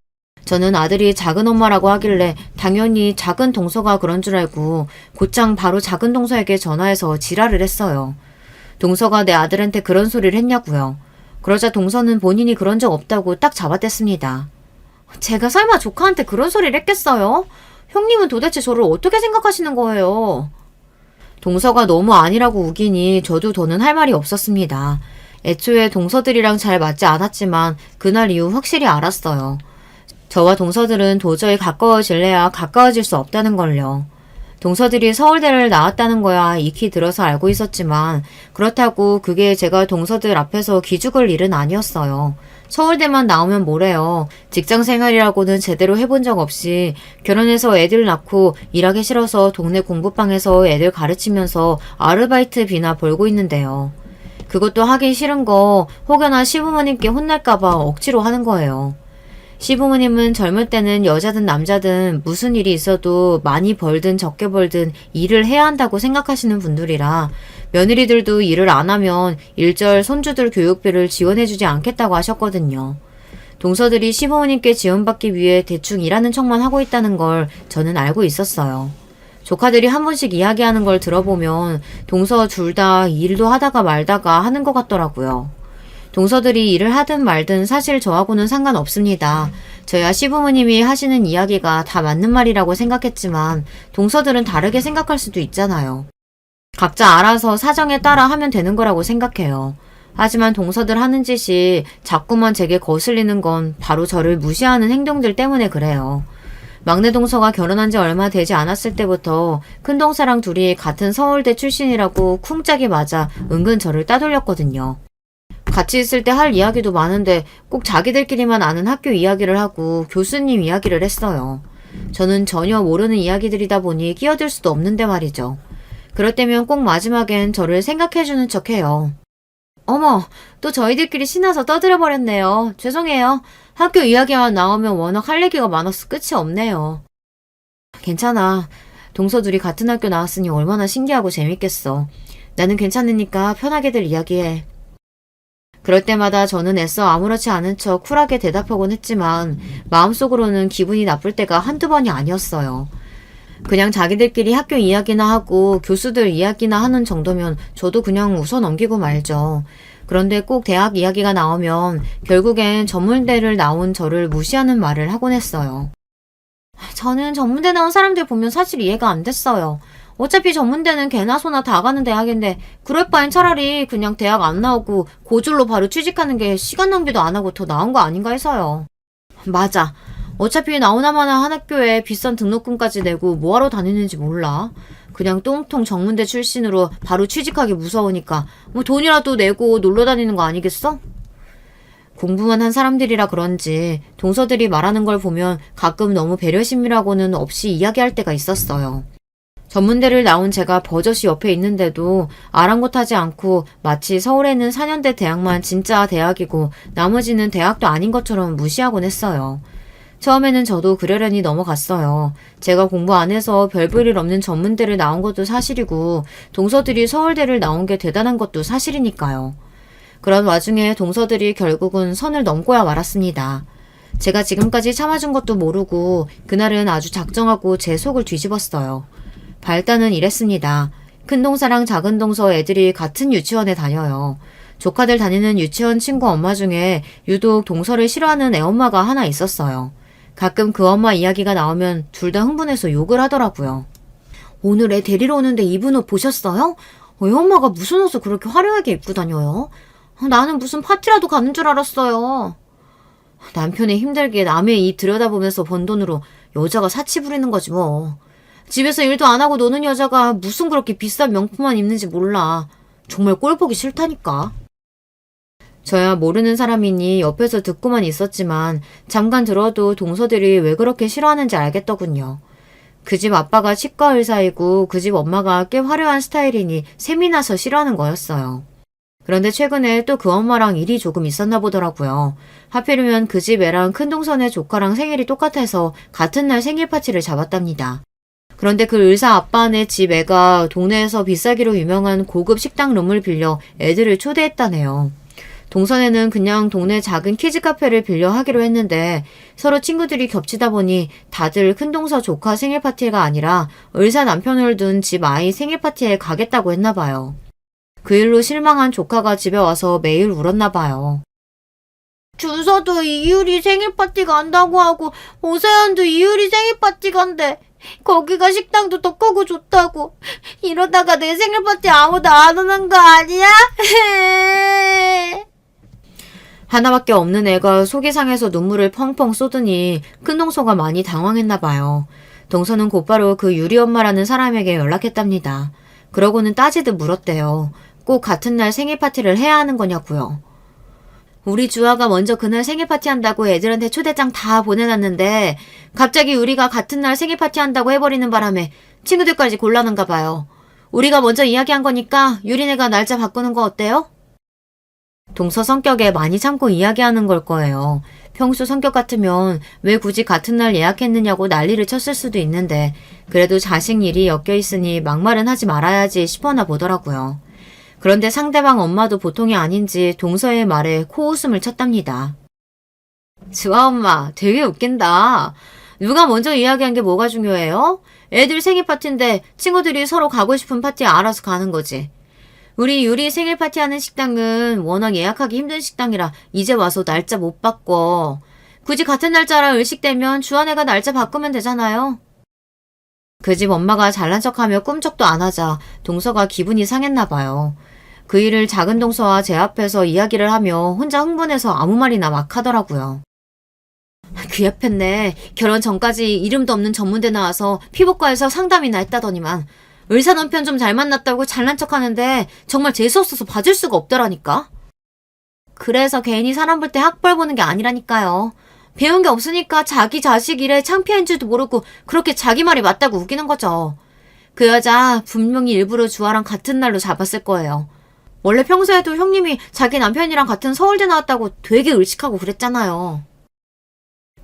저는 아들이 작은 엄마라고 하길래 당연히 작은 동서가 그런 줄 알고 곧장 바로 작은 동서에게 전화해서 지랄을 했어요. 동서가 내 아들한테 그런 소리를 했냐고요. 그러자 동서는 본인이 그런 적 없다고 딱 잡아댔습니다. 제가 설마 조카한테 그런 소리를 했겠어요? 형님은 도대체 저를 어떻게 생각하시는 거예요? 동서가 너무 아니라고 우기니 저도 더는 할 말이 없었습니다. 애초에 동서들이랑 잘 맞지 않았지만 그날 이후 확실히 알았어요. 저와 동서들은 도저히 가까워질래야 가까워질 수 없다는 걸요. 동서들이 서울대를 나왔다는 거야 익히 들어서 알고 있었지만 그렇다고 그게 제가 동서들 앞에서 기죽을 일은 아니었어요. 서울대만 나오면 뭐래요. 직장 생활이라고는 제대로 해본 적 없이 결혼해서 애들 낳고 일하기 싫어서 동네 공부방에서 애들 가르치면서 아르바이트비나 벌고 있는데요. 그것도 하기 싫은 거 혹여나 시부모님께 혼날까봐 억지로 하는 거예요. 시부모님은 젊을 때는 여자든 남자든 무슨 일이 있어도 많이 벌든 적게 벌든 일을 해야 한다고 생각하시는 분들이라 며느리들도 일을 안 하면 일절 손주들 교육비를 지원해주지 않겠다고 하셨거든요. 동서들이 시부모님께 지원받기 위해 대충 일하는 척만 하고 있다는 걸 저는 알고 있었어요. 조카들이 한 번씩 이야기하는 걸 들어보면 동서 둘 다 일도 하다가 말다가 하는 것 같더라고요. 동서들이 일을 하든 말든 사실 저하고는 상관없습니다. 저야 시부모님이 하시는 이야기가 다 맞는 말이라고 생각했지만 동서들은 다르게 생각할 수도 있잖아요. 각자 알아서 사정에 따라 하면 되는 거라고 생각해요. 하지만 동서들 하는 짓이 자꾸만 제게 거슬리는 건 바로 저를 무시하는 행동들 때문에 그래요. 막내 동서가 결혼한 지 얼마 되지 않았을 때부터 큰 동서랑 둘이 같은 서울대 출신이라고 쿵짝이 맞아 은근 저를 따돌렸거든요. 같이 있을 때 할 이야기도 많은데 꼭 자기들끼리만 아는 학교 이야기를 하고 교수님 이야기를 했어요. 저는 전혀 모르는 이야기들이다 보니 끼어들 수도 없는데 말이죠. 그럴 때면 꼭 마지막엔 저를 생각해주는 척해요. 어머, 또 저희들끼리 신나서 떠들어버렸네요. 죄송해요. 학교 이야기만 나오면 워낙 할 얘기가 많아서 끝이 없네요. 괜찮아. 동서들이 같은 학교 나왔으니 얼마나 신기하고 재밌겠어. 나는 괜찮으니까 편하게들 이야기해. 그럴 때마다 저는 애써 아무렇지 않은 척 쿨하게 대답하곤 했지만 마음속으로는 기분이 나쁠 때가 한두 번이 아니었어요. 그냥 자기들끼리 학교 이야기나 하고 교수들 이야기나 하는 정도면 저도 그냥 웃어 넘기고 말죠. 그런데 꼭 대학 이야기가 나오면 결국엔 전문대를 나온 저를 무시하는 말을 하곤 했어요. 저는 전문대 나온 사람들 보면 사실 이해가 안 됐어요. 어차피 전문대는 개나 소나 다 가는 대학인데 그럴 바엔 차라리 그냥 대학 안 나오고 고졸로 바로 취직하는 게 시간 낭비도 안 하고 더 나은 거 아닌가 해서요. 맞아. 어차피 나오나마나 한 학교에 비싼 등록금까지 내고 뭐하러 다니는지 몰라. 그냥 똥통 정문대 출신으로 바로 취직하기 무서우니까 뭐 돈이라도 내고 놀러 다니는 거 아니겠어? 공부만 한 사람들이라 그런지 동서들이 말하는 걸 보면 가끔 너무 배려심이라고는 없이 이야기할 때가 있었어요. 전문대를 나온 제가 버젓이 옆에 있는데도 아랑곳하지 않고 마치 서울에 있는 4년대 대학만 진짜 대학이고 나머지는 대학도 아닌 것처럼 무시하곤 했어요. 처음에는 저도 그러려니 넘어갔어요. 제가 공부 안 해서 별 볼 일 없는 전문대를 나온 것도 사실이고 동서들이 서울대를 나온 게 대단한 것도 사실이니까요. 그런 와중에 동서들이 결국은 선을 넘고야 말았습니다. 제가 지금까지 참아준 것도 모르고 그날은 아주 작정하고 제 속을 뒤집었어요. 발단은 이랬습니다. 큰 동서랑 작은 동서 애들이 같은 유치원에 다녀요. 조카들 다니는 유치원 친구 엄마 중에 유독 동서를 싫어하는 애엄마가 하나 있었어요. 가끔 그 엄마 이야기가 나오면 둘 다 흥분해서 욕을 하더라고요. 오늘 애 데리러 오는데 입은 옷 보셨어요? 애엄마가 무슨 옷을 그렇게 화려하게 입고 다녀요? 나는 무슨 파티라도 가는 줄 알았어요. 남편이 힘들게 남의 입 들여다보면서 번 돈으로 여자가 사치 부리는 거지 뭐. 집에서 일도 안 하고 노는 여자가 무슨 그렇게 비싼 명품만 입는지 몰라. 정말 꼴 보기 싫다니까. 저야 모르는 사람이니 옆에서 듣고만 있었지만 잠깐 들어도 동서들이 왜 그렇게 싫어하는지 알겠더군요. 그 집 아빠가 치과 의사이고 그 집 엄마가 꽤 화려한 스타일이니 셈이 나서 싫어하는 거였어요. 그런데 최근에 또 그 엄마랑 일이 조금 있었나 보더라고요. 하필이면 그 집 애랑 큰동선의 조카랑 생일이 똑같아서 같은 날 생일 파티를 잡았답니다. 그런데 그 의사 아빠네 집 애가 동네에서 비싸기로 유명한 고급 식당 룸을 빌려 애들을 초대했다네요. 동선에는 그냥 동네 작은 키즈 카페를 빌려 하기로 했는데 서로 친구들이 겹치다 보니 다들 큰동서 조카 생일 파티가 아니라 의사 남편을 둔 집 아이 생일 파티에 가겠다고 했나 봐요. 그 일로 실망한 조카가 집에 와서 매일 울었나 봐요. 준서도 이유리 생일 파티 간다고 하고 오세연도 이유리 생일 파티 간대. 거기가 식당도 더 크고 좋다고. 이러다가 내 생일 파티 아무도 안 오는 거 아니야? 하나밖에 없는 애가 속이 상해서 눈물을 펑펑 쏟으니 큰 동서가 많이 당황했나 봐요. 동서는 곧바로 그 유리 엄마라는 사람에게 연락했답니다. 그러고는 따지듯 물었대요. 꼭 같은 날 생일 파티를 해야 하는 거냐고요. 우리 주아가 먼저 그날 생일 파티 한다고 애들한테 초대장 다 보내놨는데 갑자기 우리가 같은 날 생일 파티 한다고 해버리는 바람에 친구들까지 곤란한가 봐요. 우리가 먼저 이야기한 거니까 유리네가 날짜 바꾸는 거 어때요? 동서 성격에 많이 참고 이야기하는 걸 거예요. 평소 성격 같으면 왜 굳이 같은 날 예약했느냐고 난리를 쳤을 수도 있는데 그래도 자식 일이 엮여 있으니 막말은 하지 말아야지 싶어나 보더라고요. 그런데 상대방 엄마도 보통이 아닌지 동서의 말에 코웃음을 쳤답니다. 주아 엄마 되게 웃긴다. 누가 먼저 이야기한 게 뭐가 중요해요? 애들 생일 파티인데 친구들이 서로 가고 싶은 파티에 알아서 가는 거지. 우리 유리 생일 파티하는 식당은 워낙 예약하기 힘든 식당이라 이제 와서 날짜 못 바꿔. 굳이 같은 날짜라 의식되면 주한애가 날짜 바꾸면 되잖아요. 그 집 엄마가 잘난 척하며 꿈쩍도 안 하자 동서가 기분이 상했나 봐요. 그 일을 작은 동서와 제 앞에서 이야기를 하며 혼자 흥분해서 아무 말이나 막 하더라고요. 귀엽했네. 결혼 전까지 이름도 없는 전문대 나와서 피부과에서 상담이나 했다더니만 의사 남편 좀 잘 만났다고 잘난 척하는데 정말 재수없어서 봐줄 수가 없더라니까. 그래서 괜히 사람 볼 때 학벌 보는 게 아니라니까요. 배운 게 없으니까 자기 자식 일에 창피한 줄도 모르고 그렇게 자기 말이 맞다고 우기는 거죠. 그 여자 분명히 일부러 주아랑 같은 날로 잡았을 거예요. 원래 평소에도 형님이 자기 남편이랑 같은 서울대 나왔다고 되게 의식하고 그랬잖아요.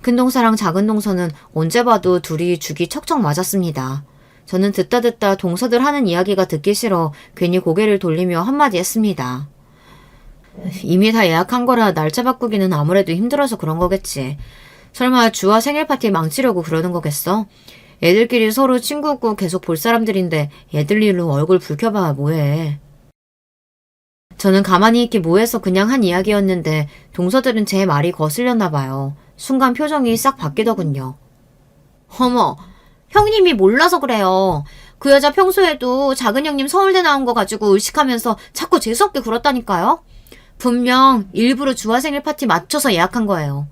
큰 동서랑 작은 동서는 언제 봐도 둘이 죽이 척척 맞았습니다. 저는 듣다 동서들 하는 이야기가 듣기 싫어 괜히 고개를 돌리며 한마디 했습니다. 이미 다 예약한 거라 날짜 바꾸기는 아무래도 힘들어서 그런 거겠지. 설마 주아 생일 파티 망치려고 그러는 거겠어? 애들끼리 서로 친구고 계속 볼 사람들인데 애들 일로 얼굴 붉혀봐 뭐해. 저는 가만히 있기 뭐해서 그냥 한 이야기였는데 동서들은 제 말이 거슬렸나 봐요. 순간 표정이 싹 바뀌더군요. 어머, 형님이 몰라서 그래요. 그 여자 평소에도 작은 형님 서울대 나온 거 가지고 의식하면서 자꾸 재수없게 굴었다니까요. 분명 일부러 주아 생일 파티 맞춰서 예약한 거예요.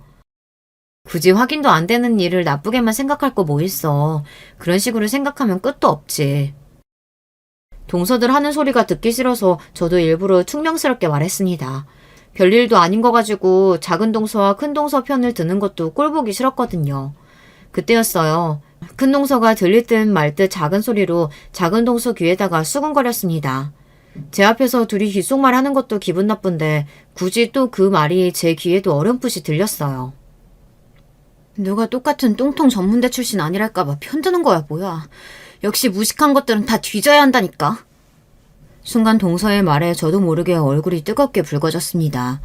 굳이 확인도 안 되는 일을 나쁘게만 생각할 거 뭐 있어. 그런 식으로 생각하면 끝도 없지. 동서들 하는 소리가 듣기 싫어서 저도 일부러 퉁명스럽게 말했습니다. 별일도 아닌 거 가지고 작은 동서와 큰 동서 편을 드는 것도 꼴보기 싫었거든요. 그때였어요. 큰 동서가 들릴 듯 말 듯 작은 소리로 작은 동서 귀에다가 수근거렸습니다. 제 앞에서 둘이 귓속말 하는 것도 기분 나쁜데 굳이 또 그 말이 제 귀에도 어렴풋이 들렸어요. 누가 똑같은 똥통 전문대 출신 아니랄까봐 편드는 거야 뭐야. 역시 무식한 것들은 다 뒤져야 한다니까. 순간 동서의 말에 저도 모르게 얼굴이 뜨겁게 붉어졌습니다.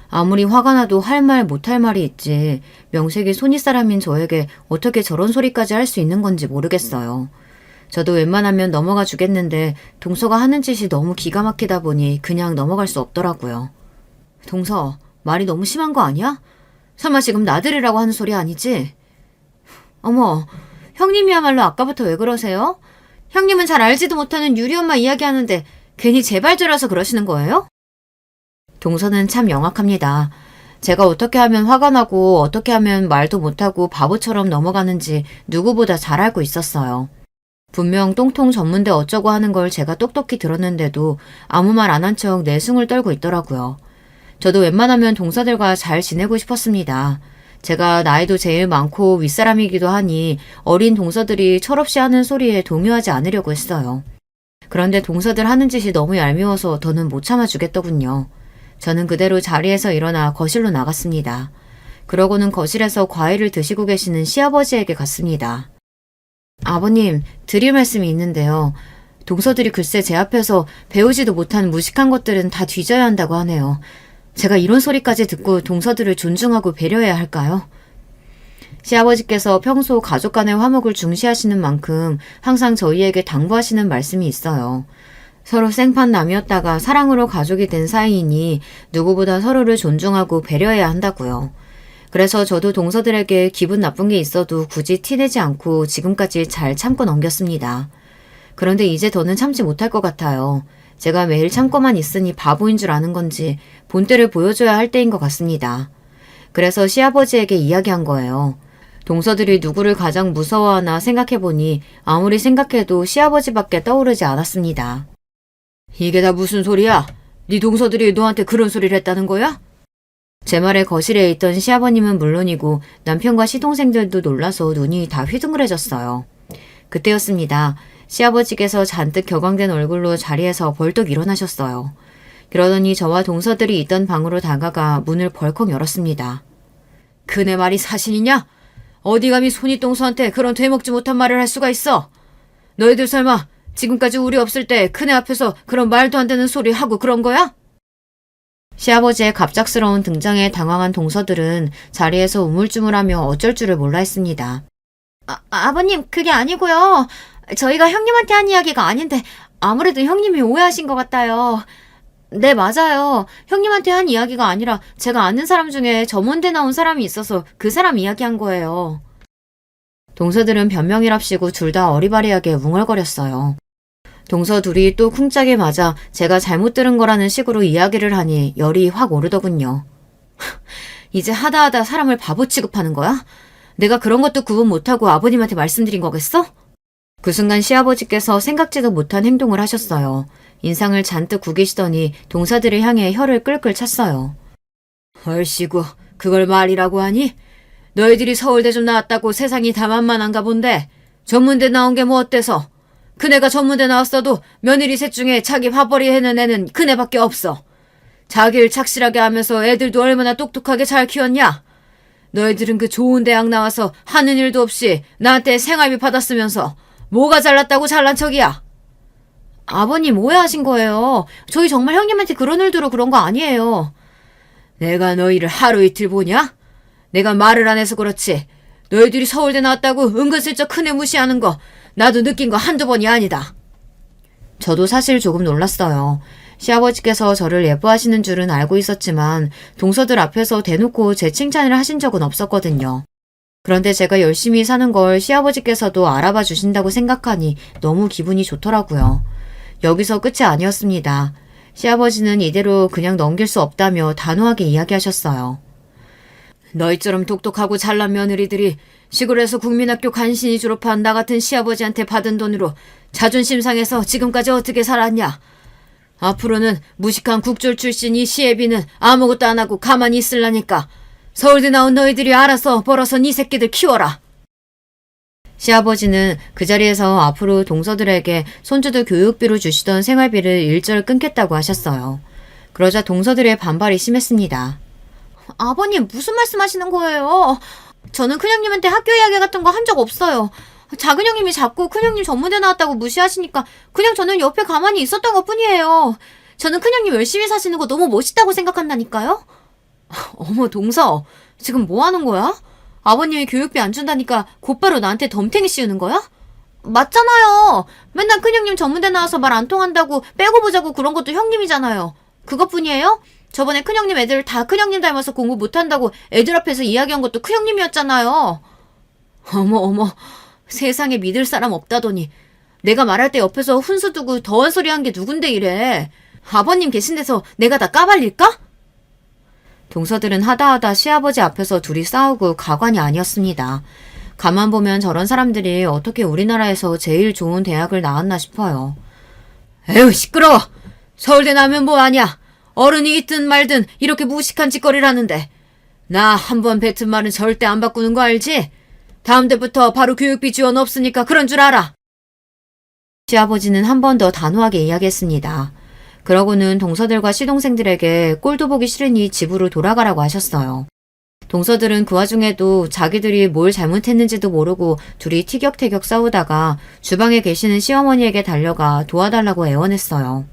아무리 화가 나도 할 말 못할 말이 있지 명색이 손윗사람인 저에게 어떻게 저런 소리까지 할 수 있는 건지 모르겠어요. 저도 웬만하면 넘어가 주겠는데 동서가 하는 짓이 너무 기가 막히다 보니 그냥 넘어갈 수 없더라고요. 동서, 말이 너무 심한 거 아니야? 설마 지금 나들이라고 하는 소리 아니지? 어머, 형님이야말로 아까부터 왜 그러세요? 형님은 잘 알지도 못하는 유리 엄마 이야기하는데 괜히 제발저라서 그러시는 거예요? 동서는 참 영악합니다. 제가 어떻게 하면 화가 나고 어떻게 하면 말도 못하고 바보처럼 넘어가는지 누구보다 잘 알고 있었어요. 분명 똥통 전문대 어쩌고 하는 걸 제가 똑똑히 들었는데도 아무 말 안 한 척 내숭을 떨고 있더라고요. 저도 웬만하면 동서들과 잘 지내고 싶었습니다. 제가 나이도 제일 많고 윗사람이기도 하니 어린 동서들이 철없이 하는 소리에 동요하지 않으려고 했어요. 그런데 동서들 하는 짓이 너무 얄미워서 더는 못 참아주겠더군요. 저는 그대로 자리에서 일어나 거실로 나갔습니다. 그러고는 거실에서 과일을 드시고 계시는 시아버지에게 갔습니다. 아버님, 드릴 말씀이 있는데요. 동서들이 글쎄 제 앞에서 배우지도 못한 무식한 것들은 다 뒤져야 한다고 하네요. 제가 이런 소리까지 듣고 동서들을 존중하고 배려해야 할까요? 시아버지께서 평소 가족 간의 화목을 중시하시는 만큼 항상 저희에게 당부하시는 말씀이 있어요. 서로 생판남이었다가 사랑으로 가족이 된 사이이니 누구보다 서로를 존중하고 배려해야 한다고요. 그래서 저도 동서들에게 기분 나쁜 게 있어도 굳이 티내지 않고 지금까지 잘 참고 넘겼습니다. 그런데 이제 더는 참지 못할 것 같아요. 제가 매일 참고만 있으니 바보인 줄 아는 건지 본때를 보여줘야 할 때인 것 같습니다. 그래서 시아버지에게 이야기한 거예요. 동서들이 누구를 가장 무서워하나 생각해보니 아무리 생각해도 시아버지밖에 떠오르지 않았습니다. 이게 다 무슨 소리야? 네 동서들이 너한테 그런 소리를 했다는 거야? 제 말에 거실에 있던 시아버님은 물론이고 남편과 시동생들도 놀라서 눈이 다 휘둥그레졌어요. 그때였습니다. 시아버지께서 잔뜩 격앙된 얼굴로 자리에서 벌떡 일어나셨어요. 그러더니 저와 동서들이 있던 방으로 다가가 문을 벌컥 열었습니다. 그네 말이 사실이냐? 어디 감히 손이동서한테 그런 되먹지 못한 말을 할 수가 있어? 너희들 설마 지금까지 우리 없을 때 그네 앞에서 그런 말도 안 되는 소리 하고 그런 거야? 시아버지의 갑작스러운 등장에 당황한 동서들은 자리에서 우물쭈물하며 어쩔 줄을 몰라 했습니다. 아버님, 그게 아니고요. 저희가 형님한테 한 이야기가 아닌데 아무래도 형님이 오해하신 것 같아요. 네, 맞아요. 형님한테 한 이야기가 아니라 제가 아는 사람 중에 점원대 나온 사람이 있어서 그 사람 이야기한 거예요. 동서들은 변명이랍시고 둘 다 어리바리하게 웅얼거렸어요. 동서 둘이 또 쿵짝에 맞아 제가 잘못 들은 거라는 식으로 이야기를 하니 열이 확 오르더군요. 이제 하다하다 사람을 바보 취급하는 거야? 내가 그런 것도 구분 못하고 아버님한테 말씀드린 거겠어? 그 순간 시아버지께서 생각지도 못한 행동을 하셨어요. 인상을 잔뜩 구기시더니 동서들을 향해 혀를 끌끌 찼어요. 얼씨구, 그걸 말이라고 하니? 너희들이 서울대 좀 나왔다고 세상이 다 만만한가 본데 전문대 나온 게 뭐 어때서? 그네가 전문대 나왔어도 며느리 셋 중에 자기 밥벌이 해는 애는 그네밖에 없어. 자기를 착실하게 하면서 애들도 얼마나 똑똑하게 잘 키웠냐? 너희들은 그 좋은 대학 나와서 하는 일도 없이 나한테 생활비 받았으면서 뭐가 잘났다고 잘난 척이야? 아버님 오해하신 거예요. 저희 정말 형님한테 그런 일들로 그런 거 아니에요. 내가 너희를 하루 이틀 보냐? 내가 말을 안 해서 그렇지. 너희들이 서울대 나왔다고 은근슬쩍 큰애 무시하는 거 나도 느낀 거 한두 번이 아니다. 저도 사실 조금 놀랐어요. 시아버지께서 저를 예뻐하시는 줄은 알고 있었지만 동서들 앞에서 대놓고 제 칭찬을 하신 적은 없었거든요. 그런데 제가 열심히 사는 걸 시아버지께서도 알아봐 주신다고 생각하니 너무 기분이 좋더라고요. 여기서 끝이 아니었습니다. 시아버지는 이대로 그냥 넘길 수 없다며 단호하게 이야기하셨어요. 너희처럼 똑똑하고 잘난 며느리들이 시골에서 국민학교 간신히 졸업한 나 같은 시아버지한테 받은 돈으로 자존심 상해서 지금까지 어떻게 살았냐? 앞으로는 무식한 국졸 출신 이 시애비는 아무것도 안 하고 가만히 있으려니까 서울대 나온 너희들이 알아서 벌어서 네 새끼들 키워라. 시아버지는 그 자리에서 앞으로 동서들에게 손주들 교육비로 주시던 생활비를 일절 끊겠다고 하셨어요. 그러자 동서들의 반발이 심했습니다. 아버님 무슨 말씀하시는 거예요? 저는 큰형님한테 학교 이야기 같은 거 한 적 없어요. 작은 형님이 자꾸 큰형님 전문대 나왔다고 무시하시니까 그냥 저는 옆에 가만히 있었던 것뿐이에요. 저는 큰형님 열심히 사시는 거 너무 멋있다고 생각한다니까요. 어머 동서, 지금 뭐 하는 거야? 아버님이 교육비 안 준다니까 곧바로 나한테 덤탱이 씌우는 거야? 맞잖아요. 맨날 큰형님 전문대 나와서 말 안 통한다고 빼고 보자고 그런 것도 형님이잖아요. 그것뿐이에요? 저번에 큰형님 애들 다 큰형님 닮아서 공부 못한다고 애들 앞에서 이야기한 것도 큰형님이었잖아요. 어머, 세상에 믿을 사람 없다더니 내가 말할 때 옆에서 훈수 두고 더한 소리 한 게 누군데 이래. 아버님 계신 데서 내가 다 까발릴까? 동서들은 하다하다 시아버지 앞에서 둘이 싸우고 가관이 아니었습니다. 가만 보면 저런 사람들이 어떻게 우리나라에서 제일 좋은 대학을 나왔나 싶어요. 에휴 시끄러워. 서울대 나면 뭐하냐. 어른이 있든 말든 이렇게 무식한 짓거리를 하는데 나 한 번 뱉은 말은 절대 안 바꾸는 거 알지? 다음 달부터 바로 교육비 지원 없으니까 그런 줄 알아. 시아버지는 한 번 더 단호하게 이야기했습니다. 그러고는 동서들과 시동생들에게 꼴도 보기 싫으니 집으로 돌아가라고 하셨어요. 동서들은 그 와중에도 자기들이 뭘 잘못했는지도 모르고 둘이 티격태격 싸우다가 주방에 계시는 시어머니에게 달려가 도와달라고 애원했어요.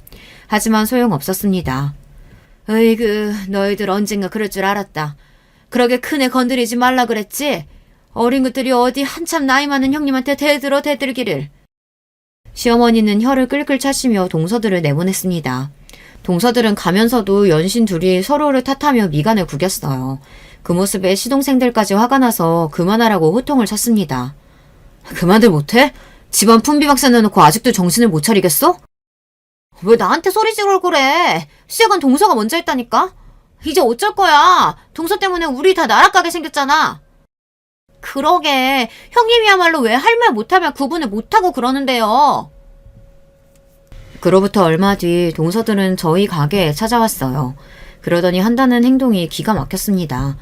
하지만 소용없었습니다. 으이그 너희들 언젠가 그럴 줄 알았다. 그러게 큰애 건드리지 말라 그랬지? 어린 것들이 어디 한참 나이 많은 형님한테 대들기를. 시어머니는 혀를 끌끌 차시며 동서들을 내보냈습니다. 동서들은 가면서도 연신 둘이 서로를 탓하며 미간을 구겼어요. 그 모습에 시동생들까지 화가 나서 그만하라고 호통을 쳤습니다. 그만들 못해? 집안 풍비박산 내놓고 아직도 정신을 못 차리겠어? 왜 나한테 소리 지르고 그래? 시작은 동서가 먼저 했다니까? 이제 어쩔 거야? 동서 때문에 우리 다 나락가게 생겼잖아. 그러게, 형님이야말로 왜 할 말 못하면 구분을 못하고 그러는데요. 그로부터 얼마 뒤 동서들은 저희 가게에 찾아왔어요. 그러더니 한다는 행동이 기가 막혔습니다.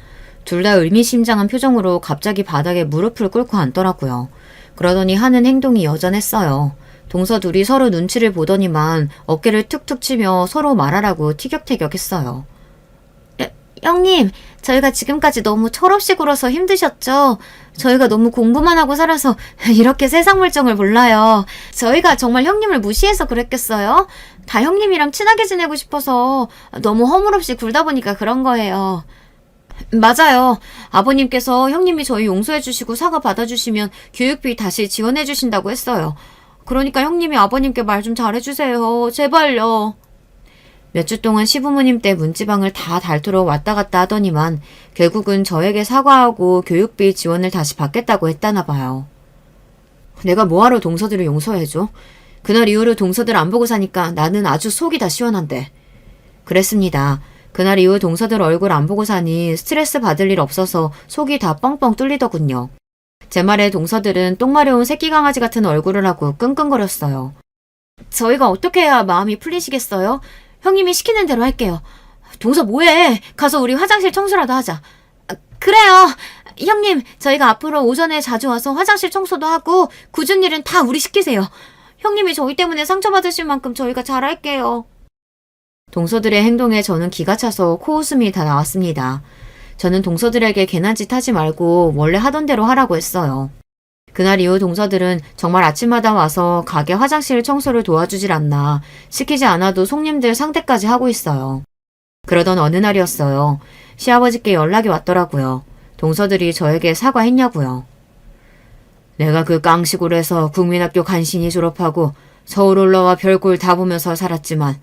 둘 다 의미심장한 표정으로 갑자기 바닥에 무릎을 꿇고 앉더라고요. 그러더니 하는 행동이 여전했어요. 동서 둘이 서로 눈치를 보더니만 어깨를 툭툭 치며 서로 말하라고 티격태격했어요. 형님, 저희가 지금까지 너무 철없이 굴어서 힘드셨죠? 저희가 너무 공부만 하고 살아서 이렇게 세상 물정을 몰라요. 저희가 정말 형님을 무시해서 그랬겠어요? 다 형님이랑 친하게 지내고 싶어서 너무 허물없이 굴다 보니까 그런 거예요. 맞아요. 아버님께서 형님이 저희 용서해주시고 사과 받아주시면 교육비 다시 지원해주신다고 했어요. 그러니까 형님이 아버님께 말 좀 잘해주세요. 제발요. 몇 주 동안 시부모님 때 문지방을 다 달도록 왔다 갔다 하더니만 결국은 저에게 사과하고 교육비 지원을 다시 받겠다고 했다나 봐요. 내가 뭐하러 동서들을 용서해줘? 그날 이후로 동서들 안 보고 사니까 나는 아주 속이 다 시원한데. 그랬습니다. 그날 이후 동서들 얼굴 안 보고 사니 스트레스 받을 일 없어서 속이 다 뻥뻥 뚫리더군요. 제 말에 동서들은 똥 마려운 새끼 강아지 같은 얼굴을 하고 끙끙거렸어요. 저희가 어떻게 해야 마음이 풀리시겠어요? 형님이 시키는 대로 할게요. 동서 뭐해? 가서 우리 화장실 청소라도 하자. 그래요. 형님, 저희가 앞으로 오전에 자주 와서 화장실 청소도 하고 굳은 일은 다 우리 시키세요. 형님이 저희 때문에 상처받으실 만큼 저희가 잘할게요. 동서들의 행동에 저는 기가 차서 코웃음이 다 나왔습니다. 저는 동서들에게 괜한 짓 하지 말고 원래 하던 대로 하라고 했어요. 그날 이후 동서들은 정말 아침마다 와서 가게 화장실 청소를 도와주질 않나, 시키지 않아도 손님들 상대까지 하고 있어요. 그러던 어느 날이었어요. 시아버지께 연락이 왔더라고요. 동서들이 저에게 사과했냐고요. 내가 그 깡시골에서 국민학교 간신히 졸업하고 서울 올라와 별꼴 다 보면서 살았지만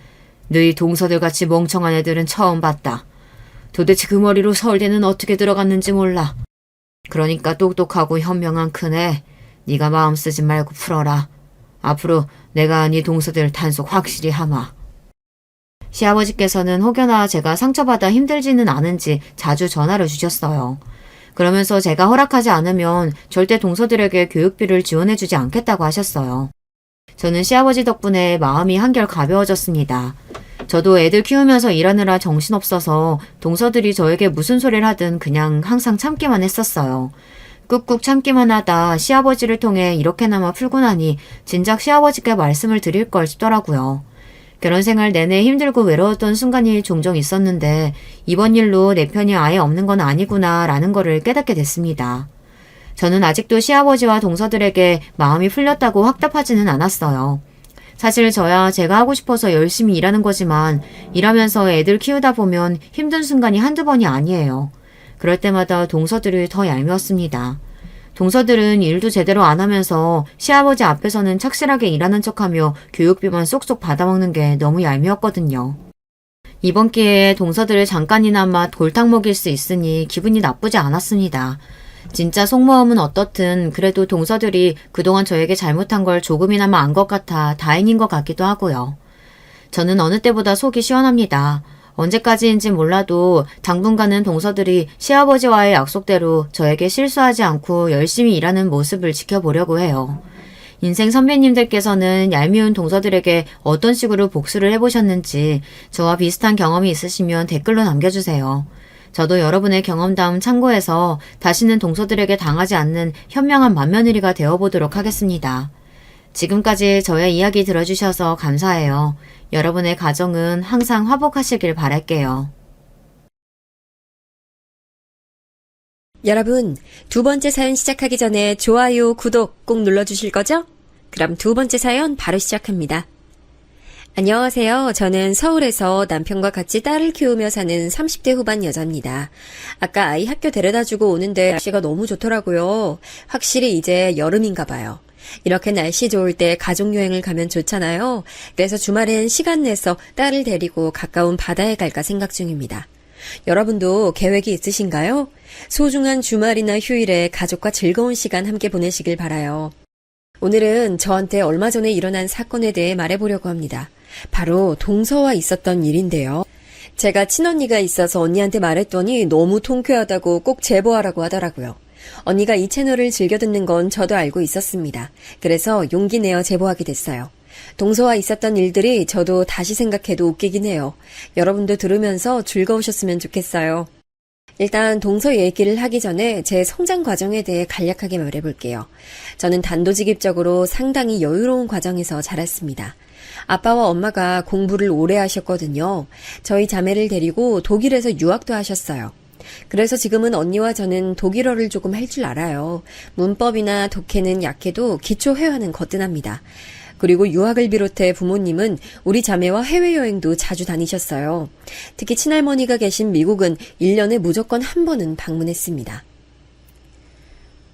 너희 동서들같이 멍청한 애들은 처음 봤다. 도대체 그 머리로 서울대는 어떻게 들어갔는지 몰라. 그러니까 똑똑하고 현명한 큰애, 네가 마음 쓰지 말고 풀어라. 앞으로 내가 네 동서들 단속 확실히 하마. 시아버지께서는 혹여나 제가 상처받아 힘들지는 않은지 자주 전화를 주셨어요. 그러면서 제가 허락하지 않으면 절대 동서들에게 교육비를 지원해주지 않겠다고 하셨어요. 저는 시아버지 덕분에 마음이 한결 가벼워졌습니다. 저도 애들 키우면서 일하느라 정신없어서 동서들이 저에게 무슨 소리를 하든 그냥 항상 참기만 했었어요. 꾹꾹 참기만 하다 시아버지를 통해 이렇게나마 풀고 나니 진작 시아버지께 말씀을 드릴 걸 싶더라고요. 결혼생활 내내 힘들고 외로웠던 순간이 종종 있었는데 이번 일로 내 편이 아예 없는 건 아니구나 라는 거를 깨닫게 됐습니다. 저는 아직도 시아버지와 동서들에게 마음이 풀렸다고 확답하지는 않았어요. 사실 저야 제가 하고 싶어서 열심히 일하는 거지만 일하면서 애들 키우다 보면 힘든 순간이 한두 번이 아니에요. 그럴 때마다 동서들이 더 얄미웠습니다. 동서들은 일도 제대로 안 하면서 시아버지 앞에서는 착실하게 일하는 척하며 교육비만 쏙쏙 받아먹는 게 너무 얄미웠거든요. 이번 기회에 동서들을 잠깐이나마 골탕 먹일 수 있으니 기분이 나쁘지 않았습니다. 진짜 속마음은 어떻든 그래도 동서들이 그동안 저에게 잘못한 걸 조금이나마 안 것 같아 다행인 것 같기도 하고요. 저는 어느 때보다 속이 시원합니다. 언제까지인지 몰라도 당분간은 동서들이 시아버지와의 약속대로 저에게 실수하지 않고 열심히 일하는 모습을 지켜보려고 해요. 인생 선배님들께서는 얄미운 동서들에게 어떤 식으로 복수를 해보셨는지 저와 비슷한 경험이 있으시면 댓글로 남겨주세요. 저도 여러분의 경험담 참고해서 다시는 동서들에게 당하지 않는 현명한 맏며느리가 되어보도록 하겠습니다. 지금까지 저의 이야기 들어주셔서 감사해요. 여러분의 가정은 항상 화복하시길 바랄게요. 여러분, 두 번째 사연 시작하기 전에 좋아요, 구독 꼭 눌러주실 거죠? 그럼 두 번째 사연 바로 시작합니다. 안녕하세요. 저는 서울에서 남편과 같이 딸을 키우며 사는 30대 후반 여자입니다. 아까 아이 학교 데려다주고 오는데 날씨가 너무 좋더라고요. 확실히 이제 여름인가 봐요. 이렇게 날씨 좋을 때 가족여행을 가면 좋잖아요. 그래서 주말엔 시간 내서 딸을 데리고 가까운 바다에 갈까 생각 중입니다. 여러분도 계획이 있으신가요? 소중한 주말이나 휴일에 가족과 즐거운 시간 함께 보내시길 바라요. 오늘은 저한테 얼마 전에 일어난 사건에 대해 말해보려고 합니다. 바로 동서와 있었던 일인데요. 제가 친언니가 있어서 언니한테 말했더니 너무 통쾌하다고 꼭 제보하라고 하더라고요. 언니가 이 채널을 즐겨 듣는 건 저도 알고 있었습니다. 그래서 용기 내어 제보하게 됐어요. 동서와 있었던 일들이 저도 다시 생각해도 웃기긴 해요. 여러분도 들으면서 즐거우셨으면 좋겠어요. 일단 동서 얘기를 하기 전에 제 성장 과정에 대해 간략하게 말해볼게요. 저는 단도직입적으로 상당히 여유로운 과정에서 자랐습니다. 아빠와 엄마가 공부를 오래 하셨거든요. 저희 자매를 데리고 독일에서 유학도 하셨어요. 그래서 지금은 언니와 저는 독일어를 조금 할 줄 알아요. 문법이나 독해는 약해도 기초 회화는 거뜬합니다. 그리고 유학을 비롯해 부모님은 우리 자매와 해외여행도 자주 다니셨어요. 특히 친할머니가 계신 미국은 1년에 무조건 한 번은 방문했습니다.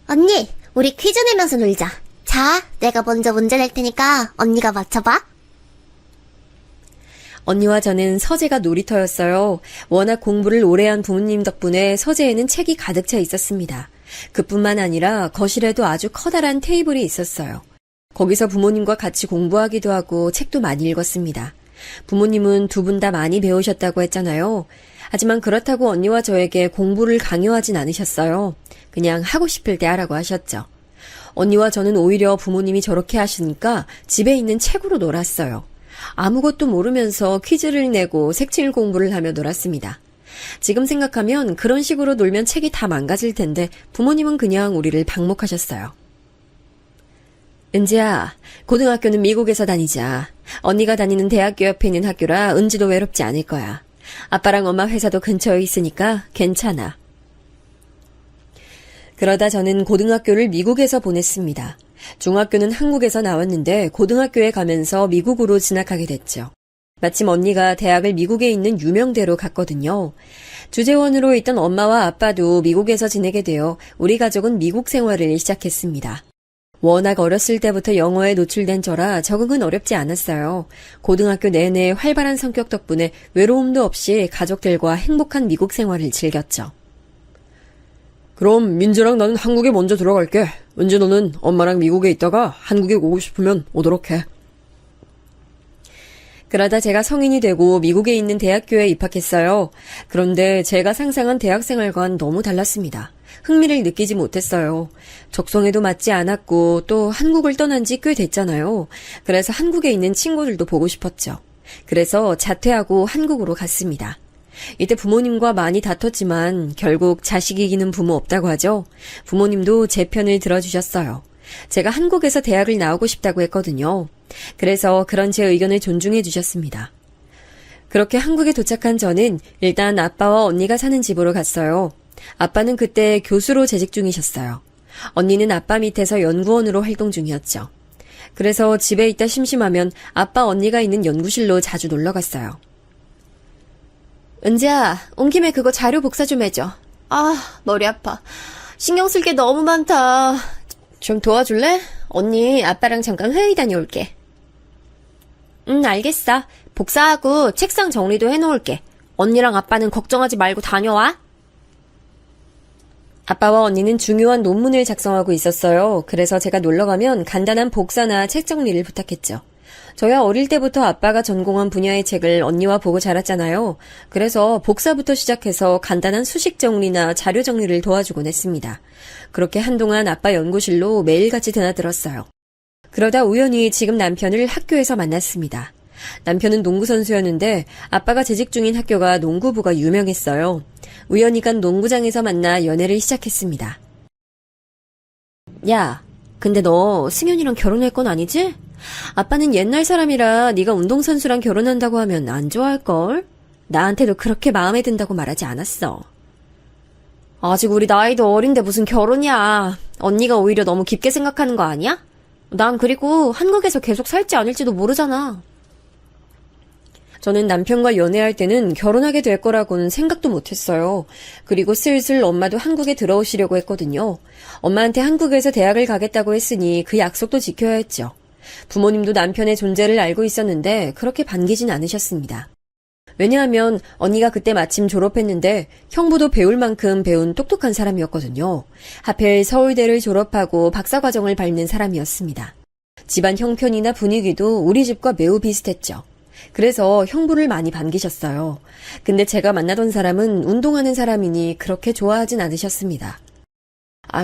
언니, 우리 퀴즈 내면서 놀자. 자, 내가 먼저 문제 낼 테니까 언니가 맞춰봐. 언니와 저는 서재가 놀이터였어요. 워낙 공부를 오래 한 부모님 덕분에 서재에는 책이 가득 차 있었습니다. 그뿐만 아니라 거실에도 아주 커다란 테이블이 있었어요. 거기서 부모님과 같이 공부하기도 하고 책도 많이 읽었습니다. 부모님은 두 분 다 많이 배우셨다고 했잖아요. 하지만 그렇다고 언니와 저에게 공부를 강요하진 않으셨어요. 그냥 하고 싶을 때 하라고 하셨죠. 언니와 저는 오히려 부모님이 저렇게 하시니까 집에 있는 책으로 놀았어요. 아무것도 모르면서 퀴즈를 내고 색칠 공부를 하며 놀았습니다. 지금 생각하면 그런 식으로 놀면 책이 다 망가질 텐데 부모님은 그냥 우리를 방목하셨어요. 은지야, 고등학교는 미국에서 다니자. 언니가 다니는 대학교 옆에 있는 학교라 은지도 외롭지 않을 거야. 아빠랑 엄마 회사도 근처에 있으니까 괜찮아. 그러다 저는 고등학교를 미국에서 보냈습니다. 중학교는 한국에서 나왔는데 고등학교에 가면서 미국으로 진학하게 됐죠. 마침 언니가 대학을 미국에 있는 유명대로 갔거든요. 주재원으로 있던 엄마와 아빠도 미국에서 지내게 되어 우리 가족은 미국 생활을 시작했습니다. 워낙 어렸을 때부터 영어에 노출된 저라 적응은 어렵지 않았어요. 고등학교 내내 활발한 성격 덕분에 외로움도 없이 가족들과 행복한 미국 생활을 즐겼죠. 그럼 민지랑 나는 한국에 먼저 들어갈게. 은지 너는 엄마랑 미국에 있다가 한국에 오고 싶으면 오도록 해. 그러다 제가 성인이 되고 미국에 있는 대학교에 입학했어요. 그런데 제가 상상한 대학 생활과는 너무 달랐습니다. 흥미를 느끼지 못했어요. 적성에도 맞지 않았고 또 한국을 떠난 지 꽤 됐잖아요. 그래서 한국에 있는 친구들도 보고 싶었죠. 그래서 자퇴하고 한국으로 갔습니다. 이때 부모님과 많이 다퉜지만 결국 자식 이기는 부모 없다고 하죠. 부모님도 제 편을 들어주셨어요. 제가 한국에서 대학을 나오고 싶다고 했거든요. 그래서 그런 제 의견을 존중해 주셨습니다. 그렇게 한국에 도착한 저는 일단 아빠와 언니가 사는 집으로 갔어요. 아빠는 그때 교수로 재직 중이셨어요. 언니는 아빠 밑에서 연구원으로 활동 중이었죠. 그래서 집에 있다 심심하면 아빠 언니가 있는 연구실로 자주 놀러 갔어요. 은지야, 온 김에 그거 자료 복사 좀 해줘. 아, 머리 아파. 신경 쓸 게 너무 많다. 좀 도와줄래? 언니, 아빠랑 잠깐 회의 다녀올게. 알겠어. 복사하고 책상 정리도 해놓을게. 언니랑 아빠는 걱정하지 말고 다녀와. 아빠와 언니는 중요한 논문을 작성하고 있었어요. 그래서 제가 놀러가면 간단한 복사나 책 정리를 부탁했죠. 저야 어릴 때부터 아빠가 전공한 분야의 책을 언니와 보고 자랐잖아요. 그래서 복사부터 시작해서 간단한 수식 정리나 자료 정리를 도와주곤 했습니다. 그렇게 한동안 아빠 연구실로 매일같이 드나들었어요. 그러다 우연히 지금 남편을 학교에서 만났습니다. 남편은 농구선수였는데 아빠가 재직 중인 학교가 농구부가 유명했어요. 우연히 간 농구장에서 만나 연애를 시작했습니다. 야, 근데 너 승현이랑 결혼할 건 아니지? 아빠는 옛날 사람이라 네가 운동선수랑 결혼한다고 하면 안 좋아할걸? 나한테도 그렇게 마음에 든다고 말하지 않았어. 아직 우리 나이도 어린데 무슨 결혼이야. 언니가 오히려 너무 깊게 생각하는 거 아니야? 난 그리고 한국에서 계속 살지 않을지도 모르잖아. 저는 남편과 연애할 때는 결혼하게 될 거라고는 생각도 못했어요. 그리고 슬슬 엄마도 한국에 들어오시려고 했거든요. 엄마한테 한국에서 대학을 가겠다고 했으니 그 약속도 지켜야 했죠. 부모님도 남편의 존재를 알고 있었는데 그렇게 반기진 않으셨습니다. 왜냐하면 언니가 그때 마침 졸업했는데 형부도 배울 만큼 배운 똑똑한 사람이었거든요. 하필 서울대를 졸업하고 박사과정을 밟는 사람이었습니다. 집안 형편이나 분위기도 우리 집과 매우 비슷했죠. 그래서 형부를 많이 반기셨어요. 근데 제가 만나던 사람은 운동하는 사람이니 그렇게 좋아하진 않으셨습니다.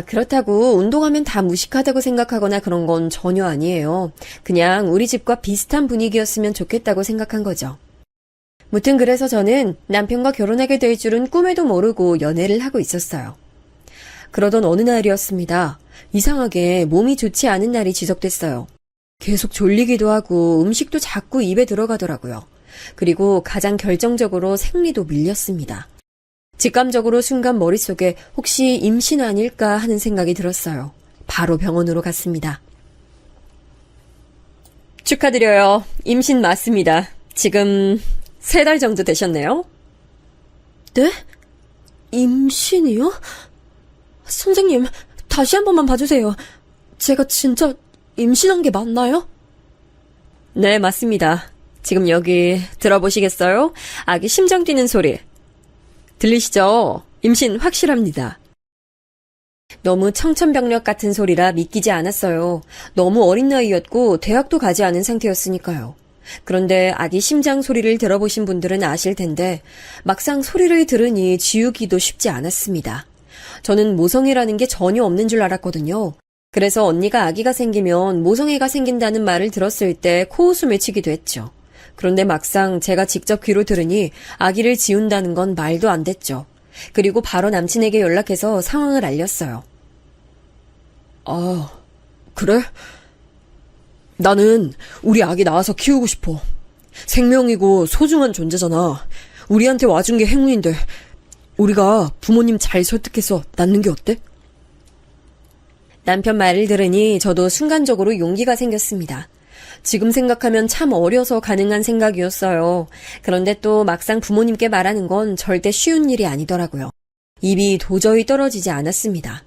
그렇다고 운동하면 다 무식하다고 생각하거나 그런 건 전혀 아니에요. 그냥 우리 집과 비슷한 분위기였으면 좋겠다고 생각한 거죠. 무튼 그래서 저는 남편과 결혼하게 될 줄은 꿈에도 모르고 연애를 하고 있었어요. 그러던 어느 날이었습니다. 이상하게 몸이 좋지 않은 날이 지속됐어요. 계속 졸리기도 하고 음식도 자꾸 입에 들어가더라고요. 그리고 가장 결정적으로 생리도 밀렸습니다. 직감적으로 순간 머릿속에 혹시 임신 아닐까 하는 생각이 들었어요. 바로 병원으로 갔습니다. 축하드려요. 임신 맞습니다. 지금 3달 정도 되셨네요. 네? 임신이요? 선생님, 다시 한 번만 봐주세요. 제가 진짜 임신한 게 맞나요? 네, 맞습니다. 지금 여기 들어보시겠어요? 아기 심장 뛰는 소리. 들리시죠? 임신 확실합니다. 너무 청천벽력 같은 소리라 믿기지 않았어요. 너무 어린 나이였고 대학도 가지 않은 상태였으니까요. 그런데 아기 심장 소리를 들어보신 분들은 아실 텐데 막상 소리를 들으니 지우기도 쉽지 않았습니다. 저는 모성애라는 게 전혀 없는 줄 알았거든요. 그래서 언니가 아기가 생기면 모성애가 생긴다는 말을 들었을 때 코웃음을 치기도 했죠. 그런데 막상 제가 직접 귀로 들으니 아기를 지운다는 건 말도 안 됐죠. 그리고 바로 남친에게 연락해서 상황을 알렸어요. 그래? 나는 우리 아기 낳아서 키우고 싶어. 생명이고 소중한 존재잖아. 우리한테 와준 게 행운인데 우리가 부모님 잘 설득해서 낳는 게 어때? 남편 말을 들으니 저도 순간적으로 용기가 생겼습니다. 지금 생각하면 참 어려서 가능한 생각이었어요. 그런데 또 막상 부모님께 말하는 건 절대 쉬운 일이 아니더라고요. 입이 도저히 떨어지지 않았습니다.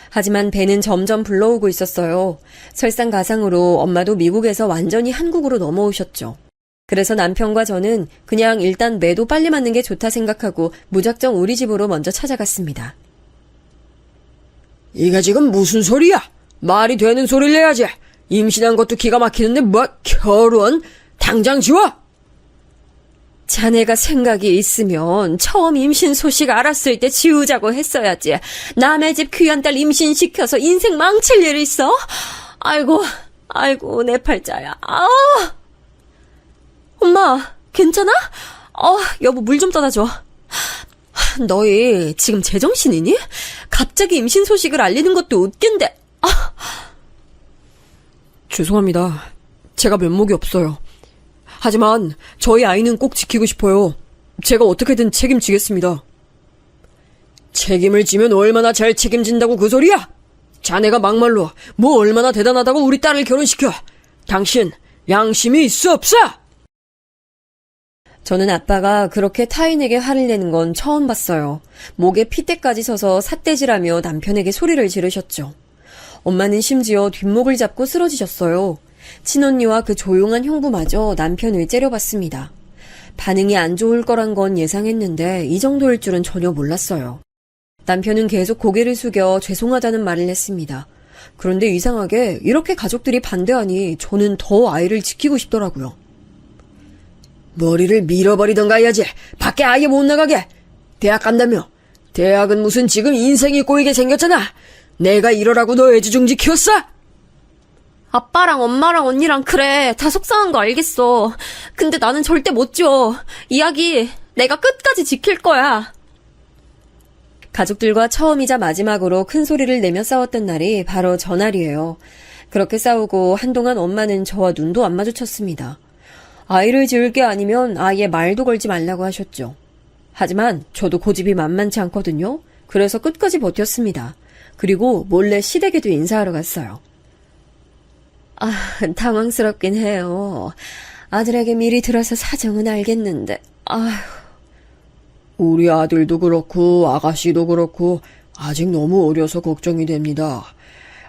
하지만 배는 점점 불러오고 있었어요. 설상가상으로 엄마도 미국에서 완전히 한국으로 넘어오셨죠. 그래서 남편과 저는 그냥 일단 매도 빨리 맞는 게 좋다 생각하고 무작정 우리 집으로 먼저 찾아갔습니다. 이게 지금 무슨 소리야? 말이 되는 소리를 내야지. 임신한 것도 기가 막히는데 뭐 결혼? 당장 지워! 자네가 생각이 있으면 처음 임신 소식 알았을 때 지우자고 했어야지. 남의 집 귀한 딸 임신시켜서 인생 망칠 일 있어? 아이고 내 팔자야. 엄마 괜찮아? 여보 물 좀 떠다 줘. 너희 지금 제정신이니? 갑자기 임신 소식을 알리는 것도 웃긴데. 죄송합니다. 제가 면목이 없어요. 하지만 저희 아이는 꼭 지키고 싶어요. 제가 어떻게든 책임지겠습니다. 책임을 지면 얼마나 잘 책임진다고 그 소리야? 자네가 막말로 뭐 얼마나 대단하다고 우리 딸을 결혼시켜. 당신 양심이 있어 없어? 저는 아빠가 그렇게 타인에게 화를 내는 건 처음 봤어요. 목에 핏대까지 서서 삿대질하며 남편에게 소리를 지르셨죠. 엄마는 심지어 뒷목을 잡고 쓰러지셨어요. 친언니와 그 조용한 형부마저 남편을 째려봤습니다. 반응이 안 좋을 거란 건 예상했는데 이 정도일 줄은 전혀 몰랐어요. 남편은 계속 고개를 숙여 죄송하다는 말을 했습니다. 그런데 이상하게 이렇게 가족들이 반대하니 저는 더 아이를 지키고 싶더라고요. 머리를 밀어버리던가 해야지. 밖에 아예 못 나가게. 대학 간다며. 대학은 무슨 지금 인생이 꼬이게 생겼잖아. 내가 이러라고 너 애지중지 키웠어? 아빠랑 엄마랑 언니랑 그래. 다 속상한 거 알겠어. 근데 나는 절대 못 줘. 이야기 내가 끝까지 지킬 거야. 가족들과 처음이자 마지막으로 큰 소리를 내며 싸웠던 날이 바로 저날이에요. 그렇게 싸우고 한동안 엄마는 저와 눈도 안 마주쳤습니다. 아이를 지을 게 아니면 아예 말도 걸지 말라고 하셨죠. 하지만 저도 고집이 만만치 않거든요. 그래서 끝까지 버텼습니다. 그리고 몰래 시댁에도 인사하러 갔어요. 당황스럽긴 해요. 아들에게 미리 들어서 사정은 알겠는데, 아휴. 우리 아들도 그렇고 아가씨도 그렇고 아직 너무 어려서 걱정이 됩니다.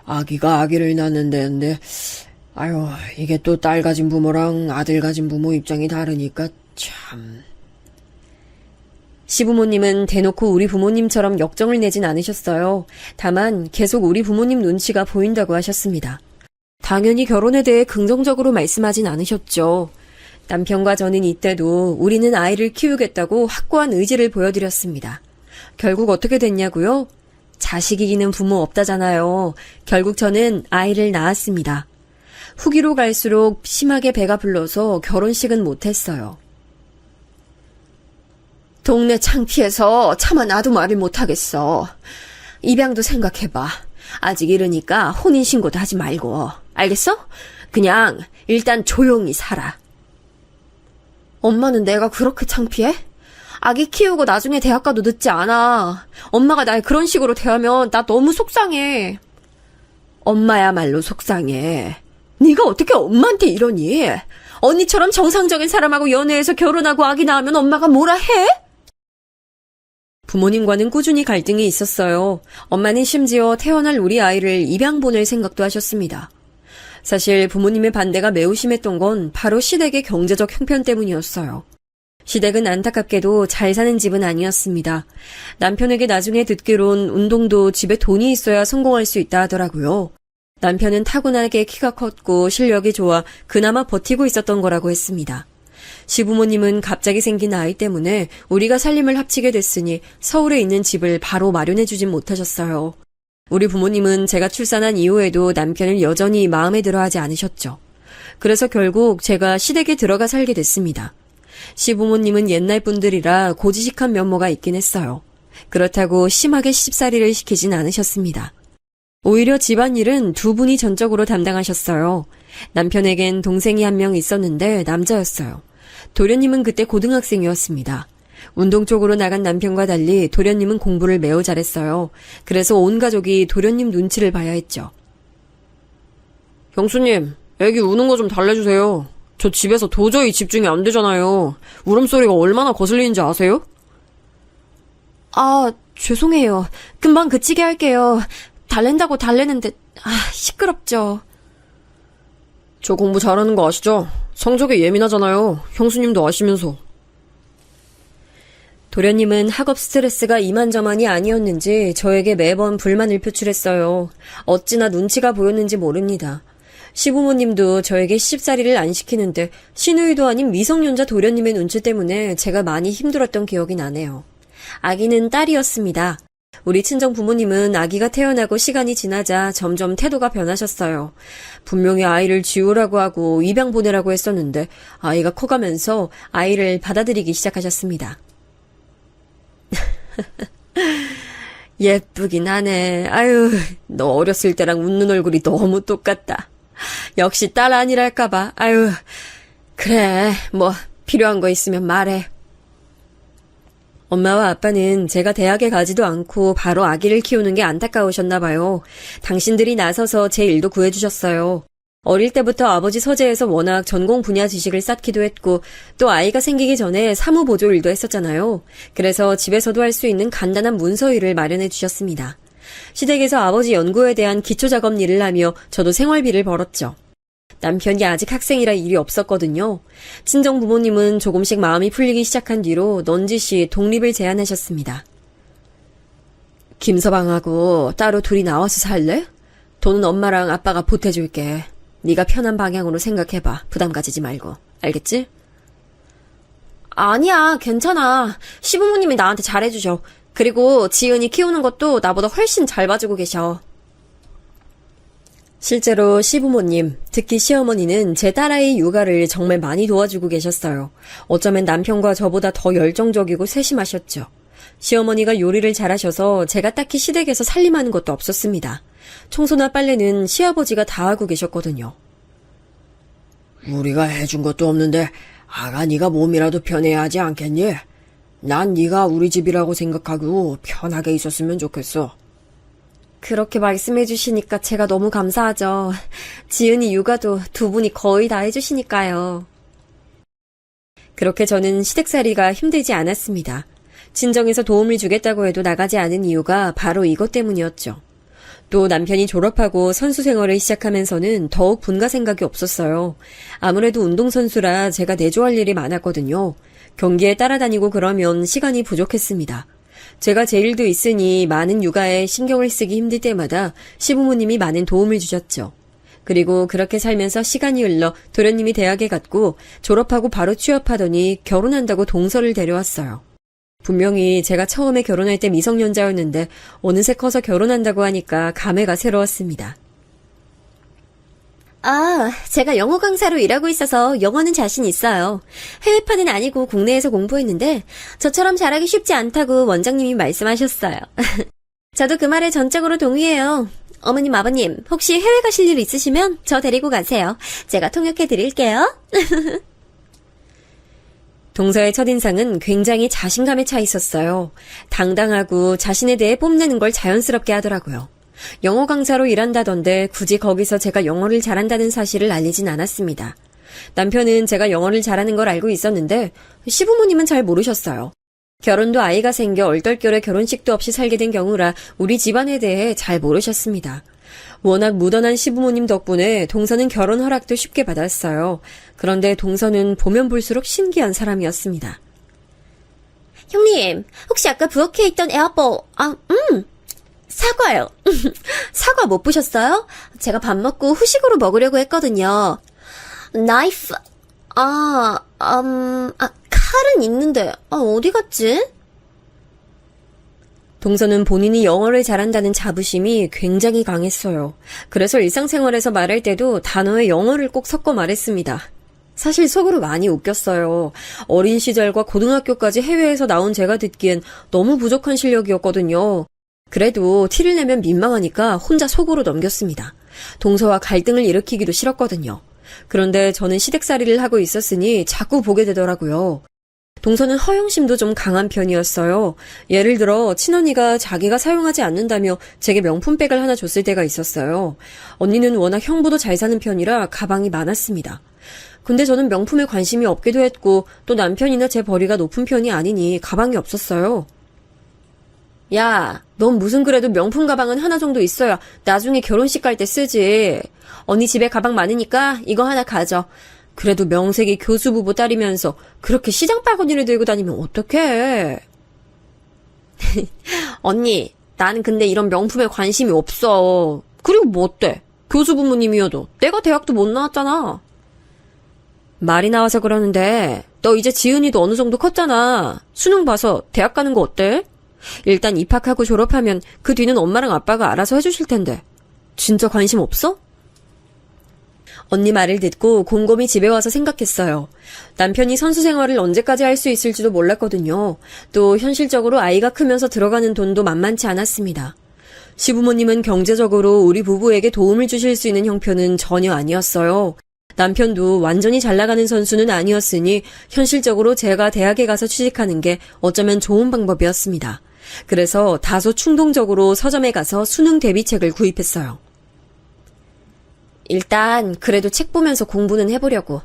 아기가 아기를 낳는다는데 아유 이게 또 딸 가진 부모랑 아들 가진 부모 입장이 다르니까 참. 시부모님은 대놓고 우리 부모님처럼 역정을 내진 않으셨어요. 다만 계속 우리 부모님 눈치가 보인다고 하셨습니다. 당연히 결혼에 대해 긍정적으로 말씀하진 않으셨죠. 남편과 저는 이때도 우리는 아이를 키우겠다고 확고한 의지를 보여드렸습니다. 결국 어떻게 됐냐고요? 자식 이기는 부모 없다잖아요. 결국 저는 아이를 낳았습니다. 후기로 갈수록 심하게 배가 불러서 결혼식은 못했어요. 동네 창피해서 차마 나도 말을 못하겠어. 입양도 생각해봐. 아직 이르니까 혼인신고도 하지 말고. 알겠어? 그냥 일단 조용히 살아. 엄마는 내가 그렇게 창피해? 아기 키우고 나중에 대학 가도 늦지 않아. 엄마가 날 그런 식으로 대하면 나 너무 속상해. 엄마야말로 속상해. 네가 어떻게 엄마한테 이러니? 언니처럼 정상적인 사람하고 연애해서 결혼하고 아기 낳으면 엄마가 뭐라 해? 부모님과는 꾸준히 갈등이 있었어요. 엄마는 심지어 태어날 우리 아이를 입양 보낼 생각도 하셨습니다. 사실 부모님의 반대가 매우 심했던 건 바로 시댁의 경제적 형편 때문이었어요. 시댁은 안타깝게도 잘 사는 집은 아니었습니다. 남편에게 나중에 듣기론 운동도 집에 돈이 있어야 성공할 수 있다 하더라고요. 남편은 타고나게 키가 컸고 실력이 좋아 그나마 버티고 있었던 거라고 했습니다. 시부모님은 갑자기 생긴 아이 때문에 우리가 살림을 합치게 됐으니 서울에 있는 집을 바로 마련해주진 못하셨어요. 우리 부모님은 제가 출산한 이후에도 남편을 여전히 마음에 들어하지 않으셨죠. 그래서 결국 제가 시댁에 들어가 살게 됐습니다. 시부모님은 옛날 분들이라 고지식한 면모가 있긴 했어요. 그렇다고 심하게 시집살이를 시키진 않으셨습니다. 오히려 집안일은 두 분이 전적으로 담당하셨어요. 남편에겐 동생이 한 명 있었는데 남자였어요. 도련님은 그때 고등학생이었습니다. 운동 쪽으로 나간 남편과 달리 도련님은 공부를 매우 잘했어요. 그래서 온 가족이 도련님 눈치를 봐야 했죠. 형수님, 애기 우는 거 좀 달래주세요. 저 집에서 도저히 집중이 안 되잖아요. 울음소리가 얼마나 거슬리는지 아세요? 아, 죄송해요. 금방 그치게 할게요. 달랜다고 달래는데, 시끄럽죠. 저 공부 잘하는 거 아시죠? 성적에 예민하잖아요. 형수님도 아시면서. 도련님은 학업 스트레스가 이만저만이 아니었는지 저에게 매번 불만을 표출했어요. 어찌나 눈치가 보였는지 모릅니다. 시부모님도 저에게 시집살이를 안 시키는데 신우이도 아닌 미성년자 도련님의 눈치 때문에 제가 많이 힘들었던 기억이 나네요. 아기는 딸이었습니다. 우리 친정 부모님은 아기가 태어나고 시간이 지나자 점점 태도가 변하셨어요. 분명히 아이를 지우라고 하고 입양 보내라고 했었는데 아이가 커가면서 아이를 받아들이기 시작하셨습니다. 예쁘긴 하네. 아유, 너 어렸을 때랑 웃는 얼굴이 너무 똑같다. 역시 딸 아니랄까봐. 아유, 그래, 뭐 필요한 거 있으면 말해. 엄마와 아빠는 제가 대학에 가지도 않고 바로 아기를 키우는 게 안타까우셨나 봐요. 당신들이 나서서 제 일도 구해주셨어요. 어릴 때부터 아버지 서재에서 워낙 전공 분야 지식을 쌓기도 했고 또 아이가 생기기 전에 사무보조 일도 했었잖아요. 그래서 집에서도 할 수 있는 간단한 문서 일을 마련해 주셨습니다. 시댁에서 아버지 연구에 대한 기초작업 일을 하며 저도 생활비를 벌었죠. 남편이 아직 학생이라 일이 없었거든요. 친정 부모님은 조금씩 마음이 풀리기 시작한 뒤로 넌지시 독립을 제안하셨습니다. 김서방하고 따로 둘이 나와서 살래? 돈은 엄마랑 아빠가 보태줄게. 네가 편한 방향으로 생각해봐. 부담 가지지 말고. 알겠지? 아니야, 괜찮아. 시부모님이 나한테 잘해주셔. 그리고 지은이 키우는 것도 나보다 훨씬 잘 봐주고 계셔. 실제로 시부모님, 특히 시어머니는 제 딸아이 육아를 정말 많이 도와주고 계셨어요. 어쩌면 남편과 저보다 더 열정적이고 세심하셨죠. 시어머니가 요리를 잘하셔서 제가 딱히 시댁에서 살림하는 것도 없었습니다. 청소나 빨래는 시아버지가 다 하고 계셨거든요. 우리가 해준 것도 없는데 아가 네가 몸이라도 편해야 하지 않겠니? 난 네가 우리 집이라고 생각하고 편하게 있었으면 좋겠어. 그렇게 말씀해 주시니까 제가 너무 감사하죠. 지은이 육아도 두 분이 거의 다 해주시니까요. 그렇게 저는 시댁살이가 힘들지 않았습니다. 친정에서 도움을 주겠다고 해도 나가지 않은 이유가 바로 이것 때문이었죠. 또 남편이 졸업하고 선수 생활을 시작하면서는 더욱 분가 생각이 없었어요. 아무래도 운동선수라 제가 내조할 일이 많았거든요. 경기에 따라다니고 그러면 시간이 부족했습니다. 제가 제 일도 있으니 많은 육아에 신경을 쓰기 힘들 때마다 시부모님이 많은 도움을 주셨죠. 그리고 그렇게 살면서 시간이 흘러 도련님이 대학에 갔고 졸업하고 바로 취업하더니 결혼한다고 동서를 데려왔어요. 분명히 제가 처음에 결혼할 때 미성년자였는데 어느새 커서 결혼한다고 하니까 감회가 새로웠습니다. 제가 영어 강사로 일하고 있어서 영어는 자신 있어요. 해외파는 아니고 국내에서 공부했는데 저처럼 잘하기 쉽지 않다고 원장님이 말씀하셨어요. 저도 그 말에 전적으로 동의해요. 어머님, 아버님, 혹시 해외 가실 일 있으시면 저 데리고 가세요. 제가 통역해 드릴게요. 동서의 첫인상은 굉장히 자신감에 차 있었어요. 당당하고 자신에 대해 뽐내는 걸 자연스럽게 하더라고요. 영어 강사로 일한다던데 굳이 거기서 제가 영어를 잘한다는 사실을 알리진 않았습니다. 남편은 제가 영어를 잘하는 걸 알고 있었는데 시부모님은 잘 모르셨어요. 결혼도 아이가 생겨 얼떨결에 결혼식도 없이 살게 된 경우라 우리 집안에 대해 잘 모르셨습니다. 워낙 무던한 시부모님 덕분에 동서는 결혼 허락도 쉽게 받았어요. 그런데 동서는 보면 볼수록 신기한 사람이었습니다. 형님, 혹시 아까 부엌에 있던 애플, 사과요. 사과 못 보셨어요? 제가 밥 먹고 후식으로 먹으려고 했거든요. 나이프, 칼은 있는데, 어디 갔지? 동서는 본인이 영어를 잘한다는 자부심이 굉장히 강했어요. 그래서 일상생활에서 말할 때도 단어에 영어를 꼭 섞어 말했습니다. 사실 속으로 많이 웃겼어요. 어린 시절과 고등학교까지 해외에서 나온 제가 듣기엔 너무 부족한 실력이었거든요. 그래도 티를 내면 민망하니까 혼자 속으로 넘겼습니다. 동서와 갈등을 일으키기도 싫었거든요. 그런데 저는 시댁살이를 하고 있었으니 자꾸 보게 되더라고요. 동서는 허영심도 좀 강한 편이었어요. 예를 들어 친언니가 자기가 사용하지 않는다며 제게 명품백을 하나 줬을 때가 있었어요. 언니는 워낙 형부도 잘 사는 편이라 가방이 많았습니다. 근데 저는 명품에 관심이 없기도 했고 또 남편이나 제 벌이가 높은 편이 아니니 가방이 없었어요. 야, 넌 무슨 그래도 명품 가방은 하나 정도 있어야 나중에 결혼식 갈 때 쓰지. 언니 집에 가방 많으니까 이거 하나 가져. 그래도 명색이 교수부부 딸이면서 그렇게 시장 바구니를 들고 다니면 어떡해. 언니, 나는 근데 이런 명품에 관심이 없어. 그리고 뭐 어때? 교수부모님이어도 내가 대학도 못 나왔잖아. 말이 나와서 그러는데 너 이제 지은이도 어느 정도 컸잖아. 수능 봐서 대학 가는 거 어때? 일단 입학하고 졸업하면 그 뒤는 엄마랑 아빠가 알아서 해주실 텐데. 진짜 관심 없어? 언니 말을 듣고 곰곰이 집에 와서 생각했어요. 남편이 선수 생활을 언제까지 할 수 있을지도 몰랐거든요. 또 현실적으로 아이가 크면서 들어가는 돈도 만만치 않았습니다. 시부모님은 경제적으로 우리 부부에게 도움을 주실 수 있는 형편은 전혀 아니었어요. 남편도 완전히 잘 나가는 선수는 아니었으니 현실적으로 제가 대학에 가서 취직하는 게 어쩌면 좋은 방법이었습니다. 그래서 다소 충동적으로 서점에 가서 수능 대비책을 구입했어요. 일단 그래도 책 보면서 공부는 해보려고.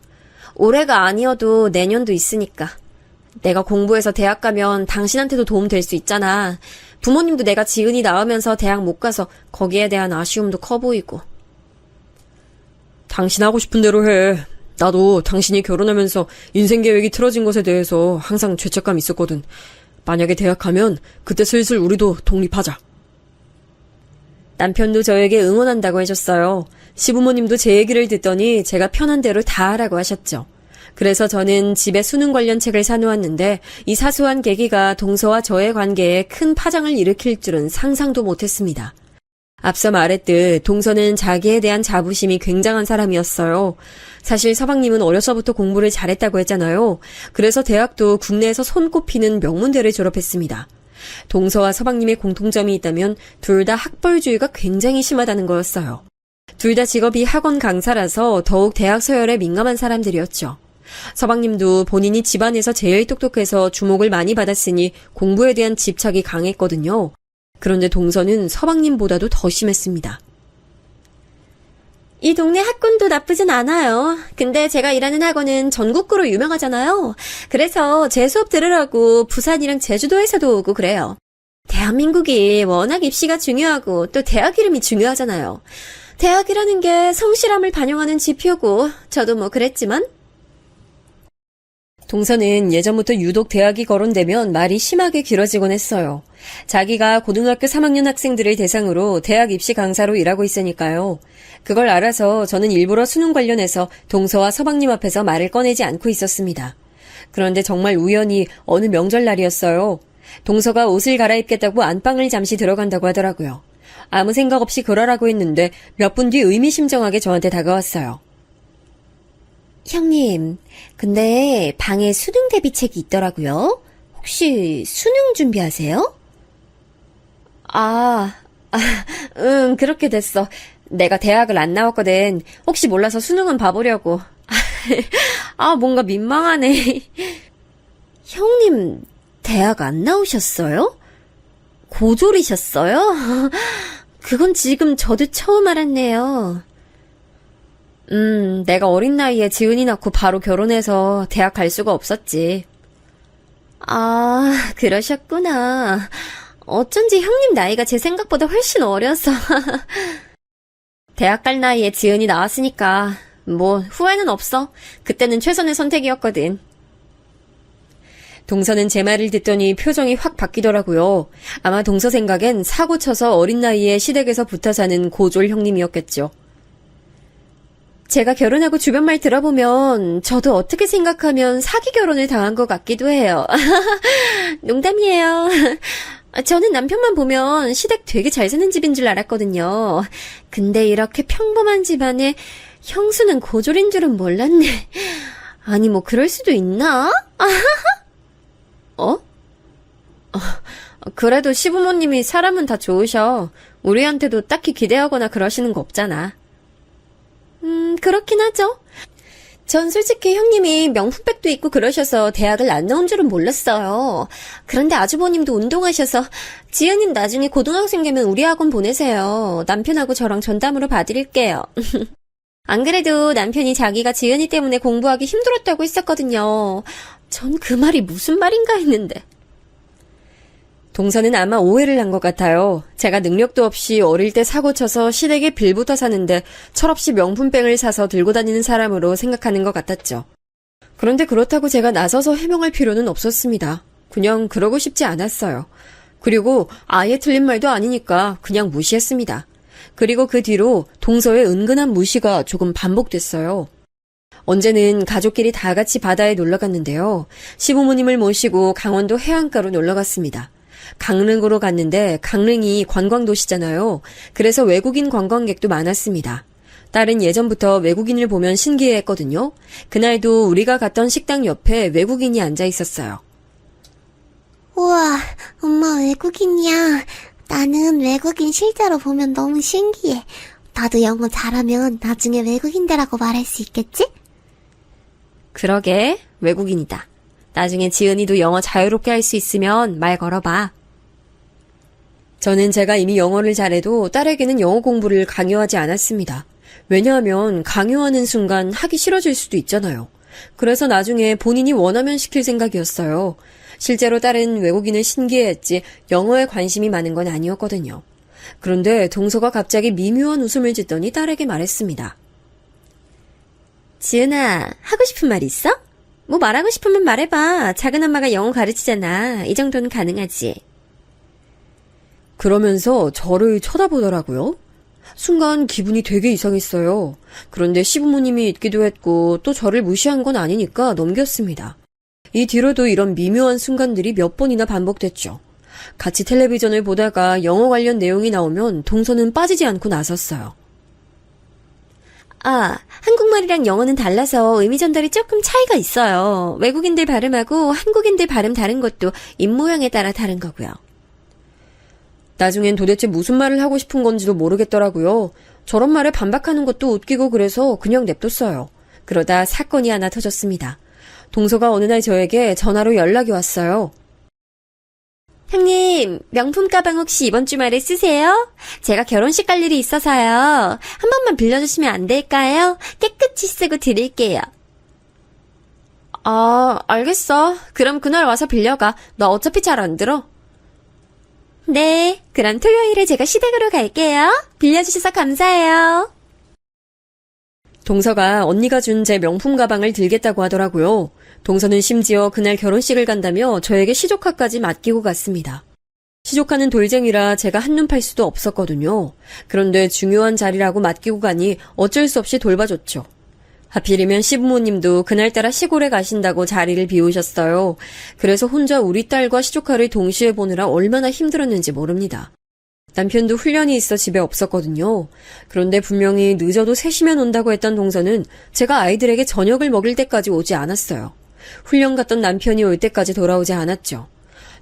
올해가 아니어도 내년도 있으니까. 내가 공부해서 대학 가면 당신한테도 도움 될 수 있잖아. 부모님도 내가 지은이 낳으면서 대학 못 가서 거기에 대한 아쉬움도 커 보이고. 당신 하고 싶은 대로 해. 나도 당신이 결혼하면서 인생 계획이 틀어진 것에 대해서 항상 죄책감 있었거든. 만약에 대학 가면 그때 슬슬 우리도 독립하자. 남편도 저에게 응원한다고 해줬어요. 시부모님도 제 얘기를 듣더니 제가 편한 대로 다 하라고 하셨죠. 그래서 저는 집에 수능 관련 책을 사놓았는데 이 사소한 계기가 동서와 저의 관계에 큰 파장을 일으킬 줄은 상상도 못했습니다. 앞서 말했듯 동서는 자기에 대한 자부심이 굉장한 사람이었어요. 사실 서방님은 어려서부터 공부를 잘했다고 했잖아요. 그래서 대학도 국내에서 손꼽히는 명문대를 졸업했습니다. 동서와 서방님의 공통점이 있다면 둘 다 학벌주의가 굉장히 심하다는 거였어요. 둘 다 직업이 학원 강사라서 더욱 대학 서열에 민감한 사람들이었죠. 서방님도 본인이 집안에서 제일 똑똑해서 주목을 많이 받았으니 공부에 대한 집착이 강했거든요. 그런데 동서는 서방님보다도 더 심했습니다. 이 동네 학군도 나쁘진 않아요. 근데 제가 일하는 학원은 전국구로 유명하잖아요. 그래서 제 수업 들으라고 부산이랑 제주도에서도 오고 그래요. 대한민국이 워낙 입시가 중요하고 또 대학 이름이 중요하잖아요. 대학이라는 게 성실함을 반영하는 지표고 저도 뭐 그랬지만. 동서는 예전부터 유독 대학이 거론되면 말이 심하게 길어지곤 했어요. 자기가 고등학교 3학년 학생들을 대상으로 대학 입시 강사로 일하고 있으니까요. 그걸 알아서 저는 일부러 수능 관련해서 동서와 서방님 앞에서 말을 꺼내지 않고 있었습니다. 그런데 정말 우연히 어느 명절날이었어요. 동서가 옷을 갈아입겠다고 안방을 잠시 들어간다고 하더라고요. 아무 생각 없이 그러라고 했는데 몇 분 뒤 의미심장하게 저한테 다가왔어요. 형님, 근데 방에 수능 대비책이 있더라고요. 혹시 수능 준비하세요? 응, 그렇게 됐어. 내가 대학을 안 나왔거든. 혹시 몰라서 수능은 봐보려고. 뭔가 민망하네. 형님, 대학 안 나오셨어요? 고졸이셨어요? 그건 지금 저도 처음 알았네요. 내가 어린 나이에 지은이 낳고 바로 결혼해서 대학 갈 수가 없었지. 그러셨구나. 어쩐지 형님 나이가 제 생각보다 훨씬 어려서. 대학 갈 나이에 지은이 나왔으니까 뭐 후회는 없어. 그때는 최선의 선택이었거든. 동서는 제 말을 듣더니 표정이 확 바뀌더라고요. 아마 동서 생각엔 사고 쳐서 어린 나이에 시댁에서 붙어 사는 고졸 형님이었겠죠. 제가 결혼하고 주변 말 들어보면 저도 어떻게 생각하면 사기 결혼을 당한 것 같기도 해요. 농담이에요. 저는 남편만 보면 시댁 되게 잘 사는 집인 줄 알았거든요. 근데 이렇게 평범한 집안에 형수는 고졸인 줄은 몰랐네. 아니 뭐 그럴 수도 있나? 그래도 시부모님이 사람은 다 좋으셔. 우리한테도 딱히 기대하거나 그러시는 거 없잖아. 그렇긴 하죠. 전 솔직히 형님이 명품백도 입고 그러셔서 대학을 안 나온 줄은 몰랐어요. 그런데 아주버님도 운동하셔서 지은님 나중에 고등학생 되면 우리 학원 보내세요. 남편하고 저랑 전담으로 봐드릴게요. 안 그래도 남편이 자기가 지은이 때문에 공부하기 힘들었다고 했었거든요. 전 그 말이 무슨 말인가 했는데. 동서는 아마 오해를 한 것 같아요. 제가 능력도 없이 어릴 때 사고 쳐서 시댁에 빌부터 사는데 철없이 명품백을 사서 들고 다니는 사람으로 생각하는 것 같았죠. 그런데 그렇다고 제가 나서서 해명할 필요는 없었습니다. 그냥 그러고 싶지 않았어요. 그리고 아예 틀린 말도 아니니까 그냥 무시했습니다. 그리고 그 뒤로 동서의 은근한 무시가 조금 반복됐어요. 언제는 가족끼리 다 같이 바다에 놀러 갔는데요. 시부모님을 모시고 강원도 해안가로 놀러 갔습니다. 강릉으로 갔는데 강릉이 관광도시잖아요. 그래서 외국인 관광객도 많았습니다. 딸은 예전부터 외국인을 보면 신기해했거든요. 그날도 우리가 갔던 식당 옆에 외국인이 앉아 있었어요. 우와, 엄마 외국인이야. 나는 외국인 실제로 보면 너무 신기해. 나도 영어 잘하면 나중에 외국인들하고 말할 수 있겠지? 그러게, 외국인이다. 나중에 지은이도 영어 자유롭게 할 수 있으면 말 걸어봐. 저는 제가 이미 영어를 잘해도 딸에게는 영어 공부를 강요하지 않았습니다. 왜냐하면 강요하는 순간 하기 싫어질 수도 있잖아요. 그래서 나중에 본인이 원하면 시킬 생각이었어요. 실제로 딸은 외국인을 신기해했지 영어에 관심이 많은 건 아니었거든요. 그런데 동서가 갑자기 미묘한 웃음을 짓더니 딸에게 말했습니다. 지은아, 하고 싶은 말 있어? 뭐 말하고 싶으면 말해봐. 작은 엄마가 영어 가르치잖아. 이 정도는 가능하지. 그러면서 저를 쳐다보더라고요. 순간 기분이 되게 이상했어요. 그런데 시부모님이 있기도 했고 또 저를 무시한 건 아니니까 넘겼습니다. 이 뒤로도 이런 미묘한 순간들이 몇 번이나 반복됐죠. 같이 텔레비전을 보다가 영어 관련 내용이 나오면 동서는 빠지지 않고 나섰어요. 한국말이랑 영어는 달라서 의미 전달이 조금 차이가 있어요. 외국인들 발음하고 한국인들 발음 다른 것도 입모양에 따라 다른 거고요. 나중엔 도대체 무슨 말을 하고 싶은 건지도 모르겠더라고요. 저런 말에 반박하는 것도 웃기고 그래서 그냥 냅뒀어요. 그러다 사건이 하나 터졌습니다. 동서가 어느 날 저에게 전화로 연락이 왔어요. 형님, 명품 가방 혹시 이번 주말에 쓰세요? 제가 결혼식 갈 일이 있어서요. 한 번만 빌려주시면 안 될까요? 깨끗이 쓰고 드릴게요. 아, 알겠어. 그럼 그날 와서 빌려가. 나 어차피 잘 안 들어. 네, 그럼 토요일에 제가 시댁으로 갈게요. 빌려주셔서 감사해요. 동서가 언니가 준 제 명품 가방을 들겠다고 하더라고요. 동서는 심지어 그날 결혼식을 간다며 저에게 시조카까지 맡기고 갔습니다. 시조카는 돌쟁이라 제가 한눈 팔 수도 없었거든요. 그런데 중요한 자리라고 맡기고 가니 어쩔 수 없이 돌봐줬죠. 하필이면 시부모님도 그날따라 시골에 가신다고 자리를 비우셨어요. 그래서 혼자 우리 딸과 시조카를 동시에 보느라 얼마나 힘들었는지 모릅니다. 남편도 훈련이 있어 집에 없었거든요. 그런데 분명히 늦어도 3시면 온다고 했던 동서는 제가 아이들에게 저녁을 먹일 때까지 오지 않았어요. 훈련 갔던 남편이 올 때까지 돌아오지 않았죠.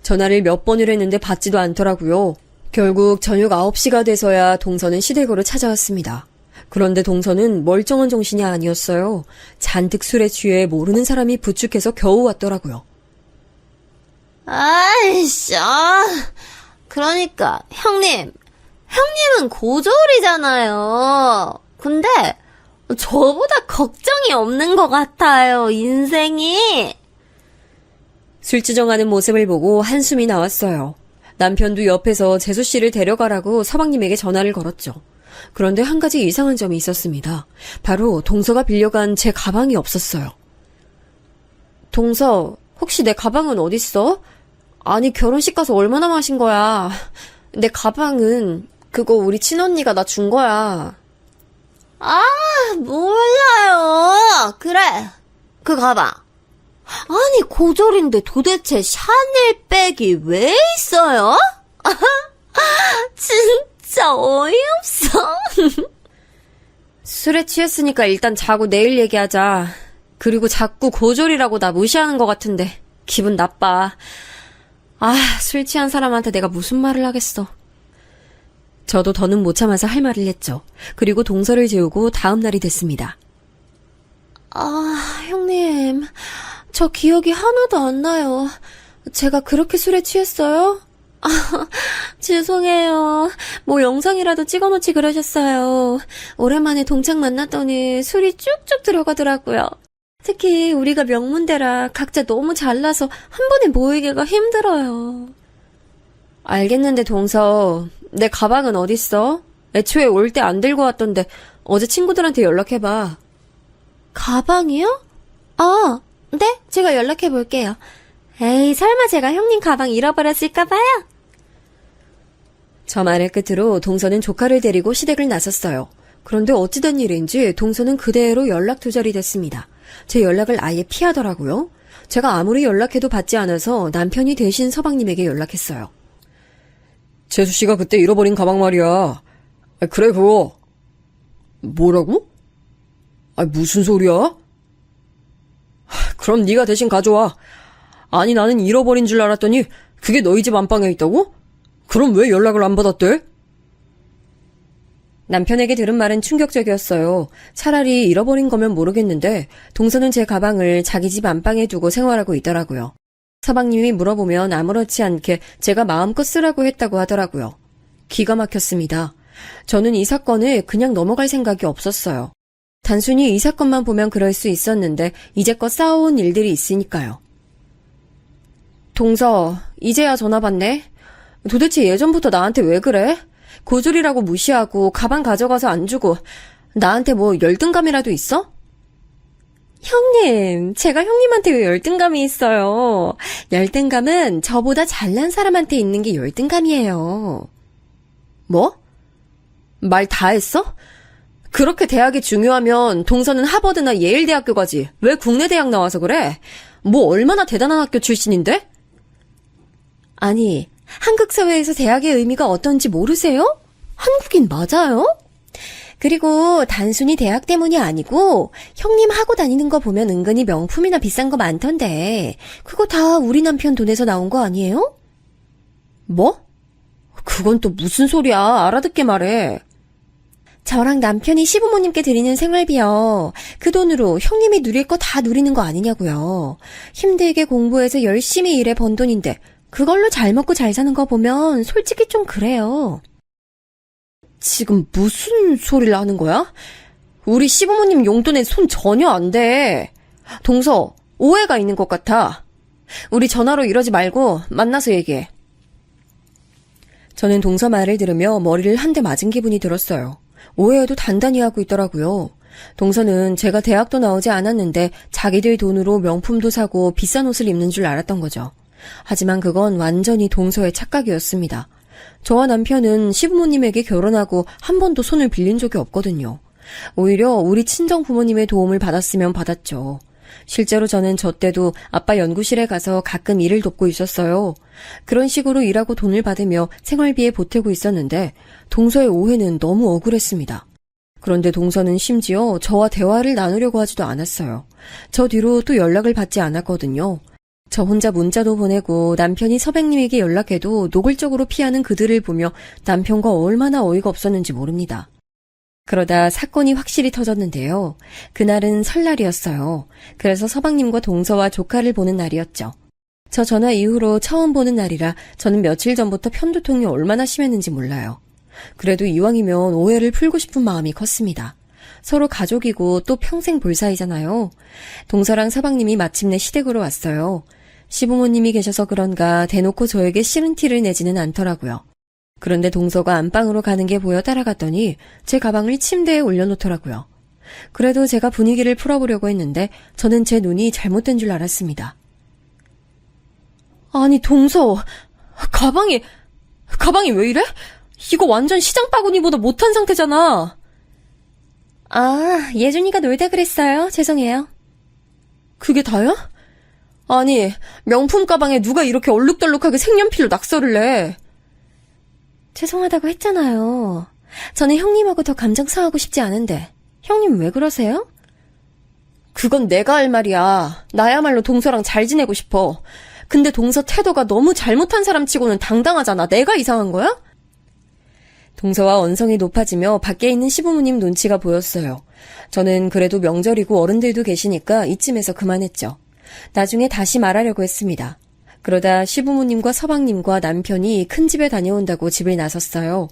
전화를 몇 번을 했는데 받지도 않더라고요. 결국 저녁 9시가 돼서야 동서는 시댁으로 찾아왔습니다. 그런데 동서는 멀쩡한 정신이 아니었어요. 잔뜩 술에 취해 모르는 사람이 부축해서 겨우 왔더라고요. 아이씨, 그러니까, 형님은 고졸이잖아요. 근데, 저보다 걱정이 없는 것 같아요, 인생이. 술주정하는 모습을 보고 한숨이 나왔어요. 남편도 옆에서 재수 씨를 데려가라고 서방님에게 전화를 걸었죠. 그런데 한 가지 이상한 점이 있었습니다. 바로 동서가 빌려간 제 가방이 없었어요. 동서, 혹시 내 가방은 어딨어? 아니, 결혼식 가서 얼마나 마신 거야. 내 가방은 그거 우리 친언니가 나 준 거야. 몰라요. 그래, 그 가방. 아니, 고졸인데 도대체 샤넬백이 왜 있어요? 진짜 어이없어. 술에 취했으니까 일단 자고 내일 얘기하자. 그리고 자꾸 고졸이라고 나 무시하는 것 같은데 기분 나빠. 술 취한 사람한테 내가 무슨 말을 하겠어. 저도 더는 못 참아서 할 말을 했죠. 그리고 동서를 재우고 다음 날이 됐습니다. 형님, 저 기억이 하나도 안 나요. 제가 그렇게 술에 취했어요? 죄송해요. 뭐 영상이라도 찍어놓지 그러셨어요. 오랜만에 동창 만났더니 술이 쭉쭉 들어가더라고요. 특히 우리가 명문대라 각자 너무 잘나서 한 번에 모이기가 힘들어요. 알겠는데 동서, 내 가방은 어딨어? 애초에 올 때 안 들고 왔던데 어제 친구들한테 연락해봐. 가방이요? 네? 제가 연락해볼게요. 에이, 설마 제가 형님 가방 잃어버렸을까봐요? 저 말의 끝으로 동서는 조카를 데리고 시댁을 나섰어요. 그런데 어찌된 일인지 동서는 그대로 연락 두절이 됐습니다. 제 연락을 아예 피하더라고요. 제가 아무리 연락해도 받지 않아서 남편이 대신 서방님에게 연락했어요. 재수씨가 그때 잃어버린 가방 말이야. 그래, 그거. 뭐라고? 무슨 소리야? 그럼 네가 대신 가져와. 아니, 나는 잃어버린 줄 알았더니 그게 너희 집 안방에 있다고? 그럼 왜 연락을 안 받았대? 남편에게 들은 말은 충격적이었어요. 차라리 잃어버린 거면 모르겠는데 동서는 제 가방을 자기 집 안방에 두고 생활하고 있더라고요. 서방님이 물어보면 아무렇지 않게 제가 마음껏 쓰라고 했다고 하더라고요. 기가 막혔습니다. 저는 이 사건을 그냥 넘어갈 생각이 없었어요. 단순히 이 사건만 보면 그럴 수 있었는데 이제껏 쌓아온 일들이 있으니까요. 동서, 이제야 전화 받네? 도대체 예전부터 나한테 왜 그래? 고졸이라고 무시하고 가방 가져가서 안 주고 나한테 뭐 열등감이라도 있어? 형님, 제가 형님한테 왜 열등감이 있어요? 열등감은 저보다 잘난 사람한테 있는 게 열등감이에요. 뭐? 말 다 했어? 그렇게 대학이 중요하면 동서는 하버드나 예일대학교 가지. 왜 국내 대학 나와서 그래? 뭐 얼마나 대단한 학교 출신인데? 아니, 한국 사회에서 대학의 의미가 어떤지 모르세요? 한국인 맞아요? 그리고 단순히 대학 때문이 아니고 형님 하고 다니는 거 보면 은근히 명품이나 비싼 거 많던데 그거 다 우리 남편 돈에서 나온 거 아니에요? 뭐? 그건 또 무슨 소리야. 알아듣게 말해. 저랑 남편이 시부모님께 드리는 생활비요. 그 돈으로 형님이 누릴 거 다 누리는 거 아니냐고요. 힘들게 공부해서 열심히 일해 번 돈인데 그걸로 잘 먹고 잘 사는 거 보면 솔직히 좀 그래요. 지금 무슨 소리를 하는 거야? 우리 시부모님 용돈에 손 전혀 안 대. 동서, 오해가 있는 것 같아. 우리 전화로 이러지 말고 만나서 얘기해. 저는 동서 말을 들으며 머리를 한 대 맞은 기분이 들었어요. 오해도 단단히 하고 있더라고요. 동서는 제가 대학도 나오지 않았는데 자기들 돈으로 명품도 사고 비싼 옷을 입는 줄 알았던 거죠. 하지만 그건 완전히 동서의 착각이었습니다. 저와 남편은 시부모님에게 결혼하고 한 번도 손을 빌린 적이 없거든요. 오히려 우리 친정 부모님의 도움을 받았으면 받았죠. 실제로 저는 저 때도 아빠 연구실에 가서 가끔 일을 돕고 있었어요. 그런 식으로 일하고 돈을 받으며 생활비에 보태고 있었는데 동서의 오해는 너무 억울했습니다. 그런데 동서는 심지어 저와 대화를 나누려고 하지도 않았어요. 저 뒤로 또 연락을 받지 않았거든요. 저 혼자 문자도 보내고 남편이 서백님에게 연락해도 노골적으로 피하는 그들을 보며 남편과 얼마나 어이가 없었는지 모릅니다. 그러다 사건이 확실히 터졌는데요. 그날은 설날이었어요. 그래서 서방님과 동서와 조카를 보는 날이었죠. 저 전화 이후로 처음 보는 날이라 저는 며칠 전부터 편두통이 얼마나 심했는지 몰라요. 그래도 이왕이면 오해를 풀고 싶은 마음이 컸습니다. 서로 가족이고 또 평생 볼 사이잖아요. 동서랑 서방님이 마침내 시댁으로 왔어요. 시부모님이 계셔서 그런가 대놓고 저에게 싫은 티를 내지는 않더라고요. 그런데 동서가 안방으로 가는 게 보여 따라갔더니 제 가방을 침대에 올려놓더라고요. 그래도 제가 분위기를 풀어보려고 했는데 저는 제 눈이 잘못된 줄 알았습니다. 아니 동서, 가방이 왜 이래? 이거 완전 시장 바구니보다 못한 상태잖아. 아, 예준이가 놀다 그랬어요. 죄송해요. 그게 다야? 아니, 명품 가방에 누가 이렇게 얼룩덜룩하게 색연필로 낙서를 내? 죄송하다고 했잖아요. 저는 형님하고 더 감정 상하고 싶지 않은데. 형님 왜 그러세요? 그건 내가 할 말이야. 나야말로 동서랑 잘 지내고 싶어. 근데 동서 태도가 너무 잘못한 사람 치고는 당당하잖아. 내가 이상한 거야? 동서와 언성이 높아지며 밖에 있는 시부모님 눈치가 보였어요. 저는 그래도 명절이고 어른들도 계시니까 이쯤에서 그만했죠. 나중에 다시 말하려고 했습니다. 그러다 시부모님과 서방님과 남편이 큰 집에 다녀온다고 집을 나섰어요.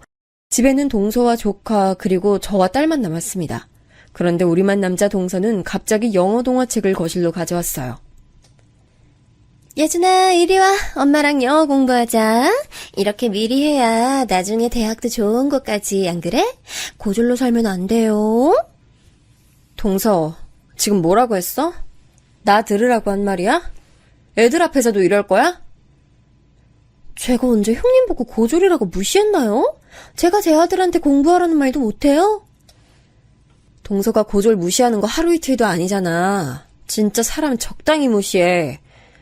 집에는 동서와 조카 그리고 저와 딸만 남았습니다. 그런데 우리만 남자 동서는 갑자기 영어 동화책을 거실로 가져왔어요. 예준아, 이리 와. 엄마랑 영어 공부하자. 이렇게 미리 해야 나중에 대학도 좋은 곳까지, 안 그래? 고졸로 살면 안 돼요. 동서, 지금 뭐라고 했어? 나 들으라고 한 말이야? 애들 앞에서도 이럴 거야? 제가 언제 형님 보고 고졸이라고 무시했나요? 제가 제 아들한테 공부하라는 말도 못해요? 동서가 고졸 무시하는 거 하루 이틀도 아니잖아. 진짜 사람 적당히 무시해.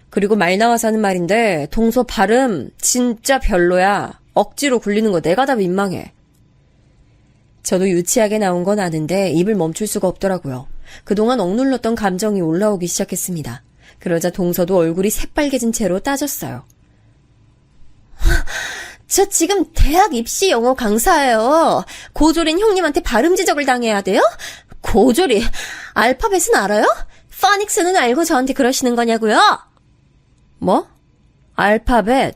그리고 말 나와서 하는 말인데 동서 발음 진짜 별로야. 억지로 굴리는 거 내가 다 민망해. 저도 유치하게 나온 건 아는데 입을 멈출 수가 없더라고요. 그동안 억눌렀던 감정이 올라오기 시작했습니다. 그러자 동서도 얼굴이 새빨개진 채로 따졌어요. 저 지금 대학 입시 영어 강사예요. 고졸인 형님한테 발음 지적을 당해야 돼요? 고졸이 알파벳은 알아요? 파닉스는 알고 저한테 그러시는 거냐고요? 뭐? 알파벳?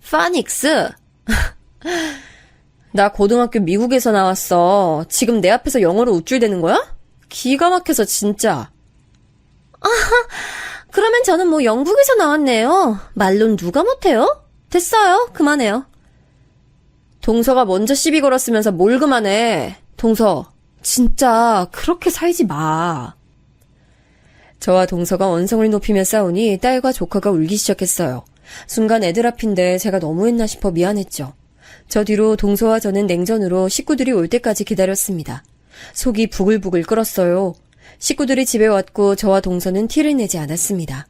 파닉스? 나 고등학교 미국에서 나왔어. 지금 내 앞에서 영어로 우쭐대는 거야? 기가 막혀서 진짜. 그러면 저는 뭐 영국에서 나왔네요. 말론 누가 못해요? 됐어요. 그만해요. 동서가 먼저 시비 걸었으면서 뭘 그만해. 동서, 진짜 그렇게 살지 마. 저와 동서가 언성을 높이며 싸우니 딸과 조카가 울기 시작했어요. 순간 애들 앞인데 제가 너무했나 싶어 미안했죠. 저 뒤로 동서와 저는 냉전으로 식구들이 올 때까지 기다렸습니다. 속이 부글부글 끓었어요. 식구들이 집에 왔고 저와 동서는 티를 내지 않았습니다.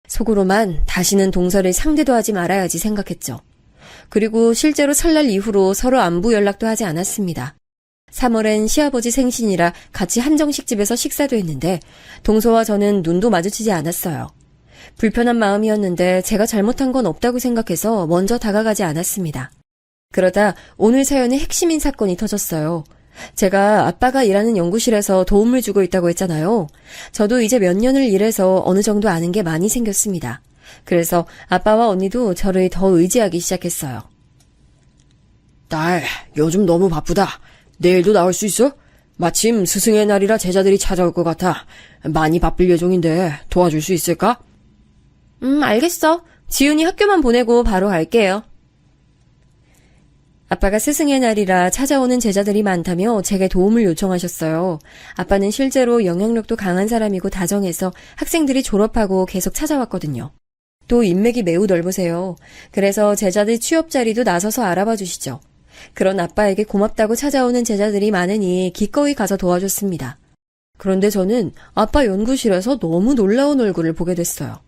속으로만 다시는 동서를 상대도 하지 말아야지 생각했죠. 그리고 실제로 설날 이후로 서로 안부 연락도 하지 않았습니다. 3월엔 시아버지 생신이라 같이 한정식집에서 식사도 했는데 동서와 저는 눈도 마주치지 않았어요. 불편한 마음이었는데 제가 잘못한 건 없다고 생각해서 먼저 다가가지 않았습니다. 그러다 오늘 사연의 핵심인 사건이 터졌어요. 제가 아빠가 일하는 연구실에서 도움을 주고 있다고 했잖아요. 저도 이제 몇 년을 일해서 어느 정도 아는 게 많이 생겼습니다. 그래서 아빠와 언니도 저를 더 의지하기 시작했어요. 딸, 요즘 너무 바쁘다. 내일도 나올 수 있어? 마침 스승의 날이라 제자들이 찾아올 것 같아. 많이 바쁠 예정인데 도와줄 수 있을까? 알겠어. 지훈이 학교만 보내고 바로 갈게요. 아빠가 스승의 날이라 찾아오는 제자들이 많다며 제게 도움을 요청하셨어요. 아빠는 실제로 영향력도 강한 사람이고 다정해서 학생들이 졸업하고 계속 찾아왔거든요. 또 인맥이 매우 넓으세요. 그래서 제자들 취업 자리도 나서서 알아봐 주시죠. 그런 아빠에게 고맙다고 찾아오는 제자들이 많으니 기꺼이 가서 도와줬습니다. 그런데 저는 아빠 연구실에서 너무 놀라운 얼굴을 보게 됐어요.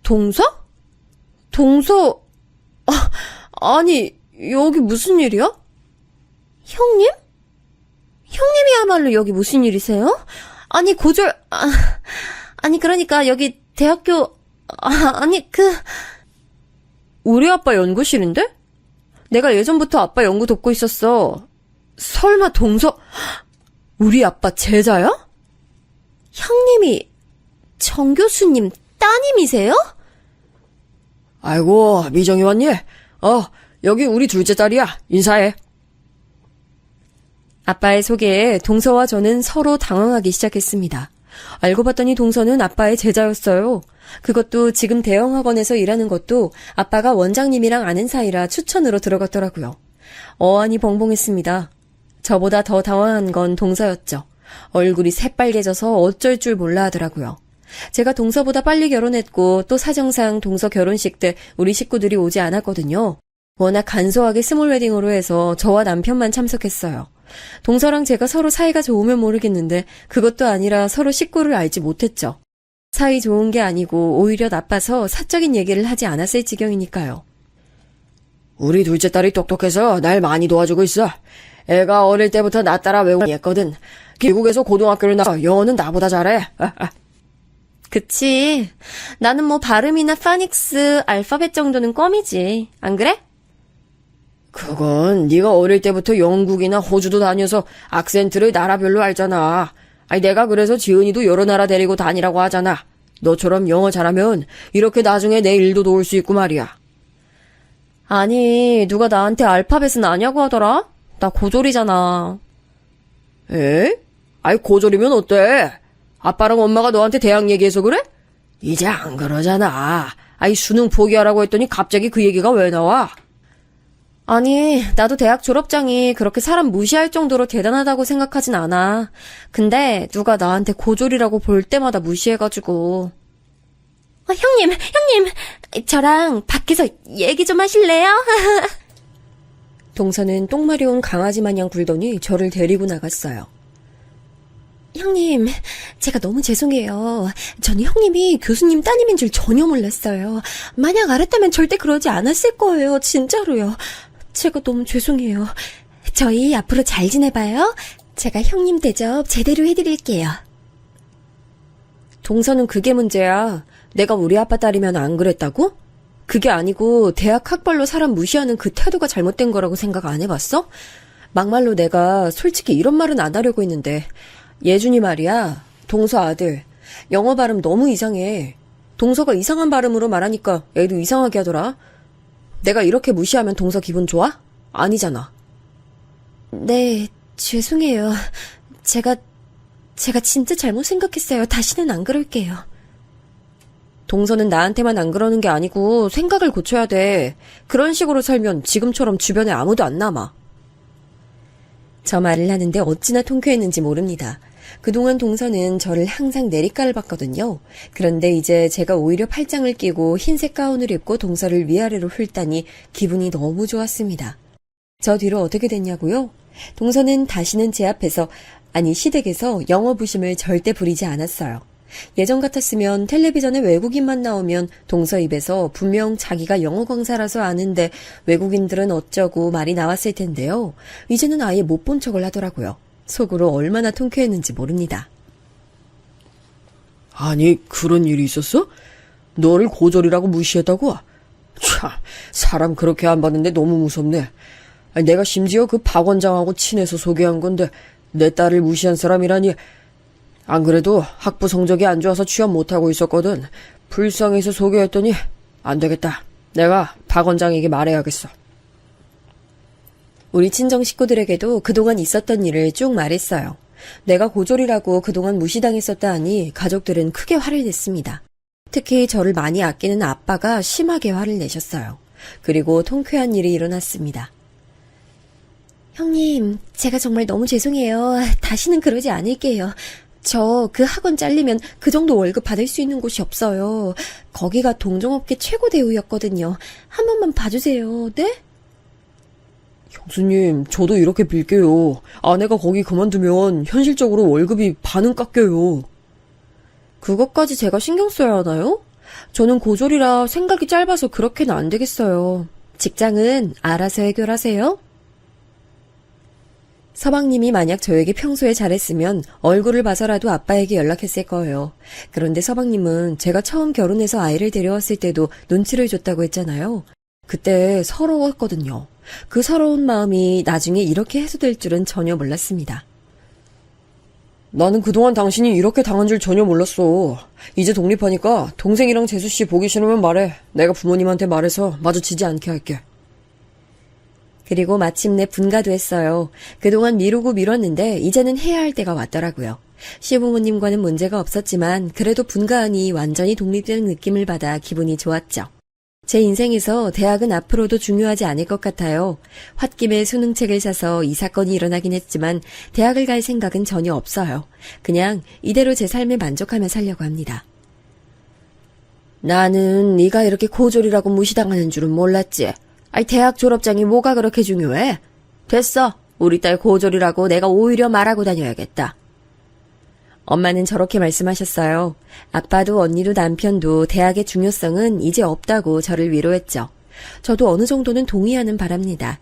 동서? 동서? 아니, 여기 무슨 일이야? 형님? 형님이야말로 여기 무슨 일이세요? 아니, 아니, 그러니까 여기 대학교, 우리 아빠 연구실인데? 내가 예전부터 아빠 연구 돕고 있었어. 설마 동서, 우리 아빠 제자야? 형님이 정 교수님 따님이세요? 아이고, 미정이 왔니? 여기 우리 둘째 딸이야. 인사해. 아빠의 소개에 동서와 저는 서로 당황하기 시작했습니다. 알고 봤더니 동서는 아빠의 제자였어요. 그것도 지금 대형 학원에서 일하는 것도 아빠가 원장님이랑 아는 사이라 추천으로 들어갔더라고요. 어안이 벙벙했습니다. 저보다 더 당황한 건 동서였죠. 얼굴이 새빨개져서 어쩔 줄 몰라 하더라고요. 제가 동서보다 빨리 결혼했고 또 사정상 동서 결혼식 때 우리 식구들이 오지 않았거든요. 워낙 간소하게 스몰 웨딩으로 해서 저와 남편만 참석했어요. 동서랑 제가 서로 사이가 좋으면 모르겠는데 그것도 아니라 서로 식구를 알지 못했죠. 사이 좋은 게 아니고 오히려 나빠서 사적인 얘기를 하지 않았을 지경이니까요. 우리 둘째 딸이 똑똑해서 날 많이 도와주고 있어. 애가 어릴 때부터 나 따라 외우고 했거든. 미국에서 고등학교를 나와 영어는 나보다 잘해. 그치. 나는 뭐 발음이나 파닉스, 알파벳 정도는 껌이지. 안 그래? 그건 네가 어릴 때부터 영국이나 호주도 다녀서 악센트를 나라별로 알잖아. 아니 내가 그래서 지은이도 여러 나라 데리고 다니라고 하잖아. 너처럼 영어 잘하면 이렇게 나중에 내 일도 도울 수 있고 말이야. 아니, 누가 나한테 알파벳은 아냐고 하더라? 나 고졸이잖아. 에? 아이 고졸이면 어때? 아빠랑 엄마가 너한테 대학 얘기해서 그래? 이제 안 그러잖아. 아이 수능 포기하라고 했더니 갑자기 그 얘기가 왜 나와? 아니, 나도 대학 졸업장이 그렇게 사람 무시할 정도로 대단하다고 생각하진 않아. 근데 누가 나한테 고졸이라고 볼 때마다 무시해가지고. 형님! 저랑 밖에서 얘기 좀 하실래요? 동서는 똥마리 온 강아지 마냥 굴더니 저를 데리고 나갔어요. 형님, 제가 너무 죄송해요. 저는 형님이 교수님 따님인 줄 전혀 몰랐어요. 만약 알았다면 절대 그러지 않았을 거예요. 진짜로요. 제가 너무 죄송해요. 저희 앞으로 잘 지내봐요. 제가 형님 대접 제대로 해드릴게요. 동서는 그게 문제야. 내가 우리 아빠 딸이면 안 그랬다고? 그게 아니고 대학 학벌로 사람 무시하는 그 태도가 잘못된 거라고 생각 안 해봤어? 막말로 내가 솔직히 이런 말은 안 하려고 했는데 예준이 말이야. 동서 아들. 영어 발음 너무 이상해. 동서가 이상한 발음으로 말하니까 애도 이상하게 하더라. 내가 이렇게 무시하면 동서 기분 좋아? 아니잖아. 네, 죄송해요. 제가 진짜 잘못 생각했어요. 다시는 안 그럴게요. 동서는 나한테만 안 그러는 게 아니고 생각을 고쳐야 돼. 그런 식으로 살면 지금처럼 주변에 아무도 안 남아. 저 말을 하는데 어찌나 통쾌했는지 모릅니다. 그동안 동서는 저를 항상 내리깔을 봤거든요. 그런데 이제 제가 오히려 팔짱을 끼고 흰색 가운을 입고 동서를 위아래로 훑다니 기분이 너무 좋았습니다. 저 뒤로 어떻게 됐냐고요? 동서는 다시는 제 앞에서, 아니 시댁에서 영어 부심을 절대 부리지 않았어요. 예전 같았으면 텔레비전에 외국인만 나오면 동서 입에서 분명 자기가 영어 강사라서 아는데 외국인들은 어쩌고 말이 나왔을 텐데요. 이제는 아예 못 본 척을 하더라고요. 속으로 얼마나 통쾌했는지 모릅니다. 아니 그런 일이 있었어? 너를 고졸이라고 무시했다고? 참 사람 그렇게 안 봤는데 너무 무섭네. 아니, 내가 심지어 그 박 원장하고 친해서 소개한 건데 내 딸을 무시한 사람이라니. 안 그래도 학부 성적이 안 좋아서 취업 못하고 있었거든. 불쌍해서 소개했더니 안 되겠다. 내가 박 원장에게 말해야겠어. 우리 친정 식구들에게도 그동안 있었던 일을 쭉 말했어요. 내가 고졸이라고 그동안 무시당했었다 하니 가족들은 크게 화를 냈습니다. 특히 저를 많이 아끼는 아빠가 심하게 화를 내셨어요. 그리고 통쾌한 일이 일어났습니다. 형님, 제가 정말 너무 죄송해요. 다시는 그러지 않을게요. 저 그 학원 잘리면 그 정도 월급 받을 수 있는 곳이 없어요. 거기가 동종업계 최고 대우였거든요. 한 번만 봐주세요. 네? 형수님, 저도 이렇게 빌게요. 아내가 거기 그만두면 현실적으로 월급이 반은 깎여요. 그것까지 제가 신경 써야 하나요? 저는 고졸이라 생각이 짧아서 그렇게는 안 되겠어요. 직장은 알아서 해결하세요. 서방님이 만약 저에게 평소에 잘했으면 얼굴을 봐서라도 아빠에게 연락했을 거예요. 그런데 서방님은 제가 처음 결혼해서 아이를 데려왔을 때도 눈치를 줬다고 했잖아요. 그때 서러웠거든요. 그 서러운 마음이 나중에 이렇게 해소될 줄은 전혀 몰랐습니다. 나는 그동안 당신이 이렇게 당한 줄 전혀 몰랐어. 이제 독립하니까 동생이랑 재수씨 보기 싫으면 말해. 내가 부모님한테 말해서 마주치지 않게 할게. 그리고 마침내 분가도 했어요. 그동안 미루고 미뤘는데 이제는 해야 할 때가 왔더라고요. 시부모님과는 문제가 없었지만 그래도 분가하니 완전히 독립된 느낌을 받아 기분이 좋았죠. 제 인생에서 대학은 앞으로도 중요하지 않을 것 같아요. 홧김에 수능책을 사서 이 사건이 일어나긴 했지만 대학을 갈 생각은 전혀 없어요. 그냥 이대로 제 삶에 만족하며 살려고 합니다. 나는 네가 이렇게 고졸이라고 무시당하는 줄은 몰랐지. 아이, 대학 졸업장이 뭐가 그렇게 중요해? 됐어. 우리 딸 고졸이라고 내가 오히려 말하고 다녀야겠다. 엄마는 저렇게 말씀하셨어요. 아빠도 언니도 남편도 대학의 중요성은 이제 없다고 저를 위로했죠. 저도 어느 정도는 동의하는 바랍니다.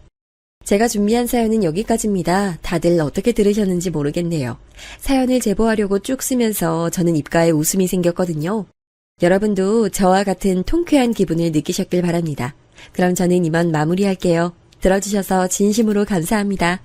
제가 준비한 사연은 여기까지입니다. 다들 어떻게 들으셨는지 모르겠네요. 사연을 제보하려고 쭉 쓰면서 저는 입가에 웃음이 생겼거든요. 여러분도 저와 같은 통쾌한 기분을 느끼셨길 바랍니다. 그럼 저는 이만 마무리할게요. 들어주셔서 진심으로 감사합니다.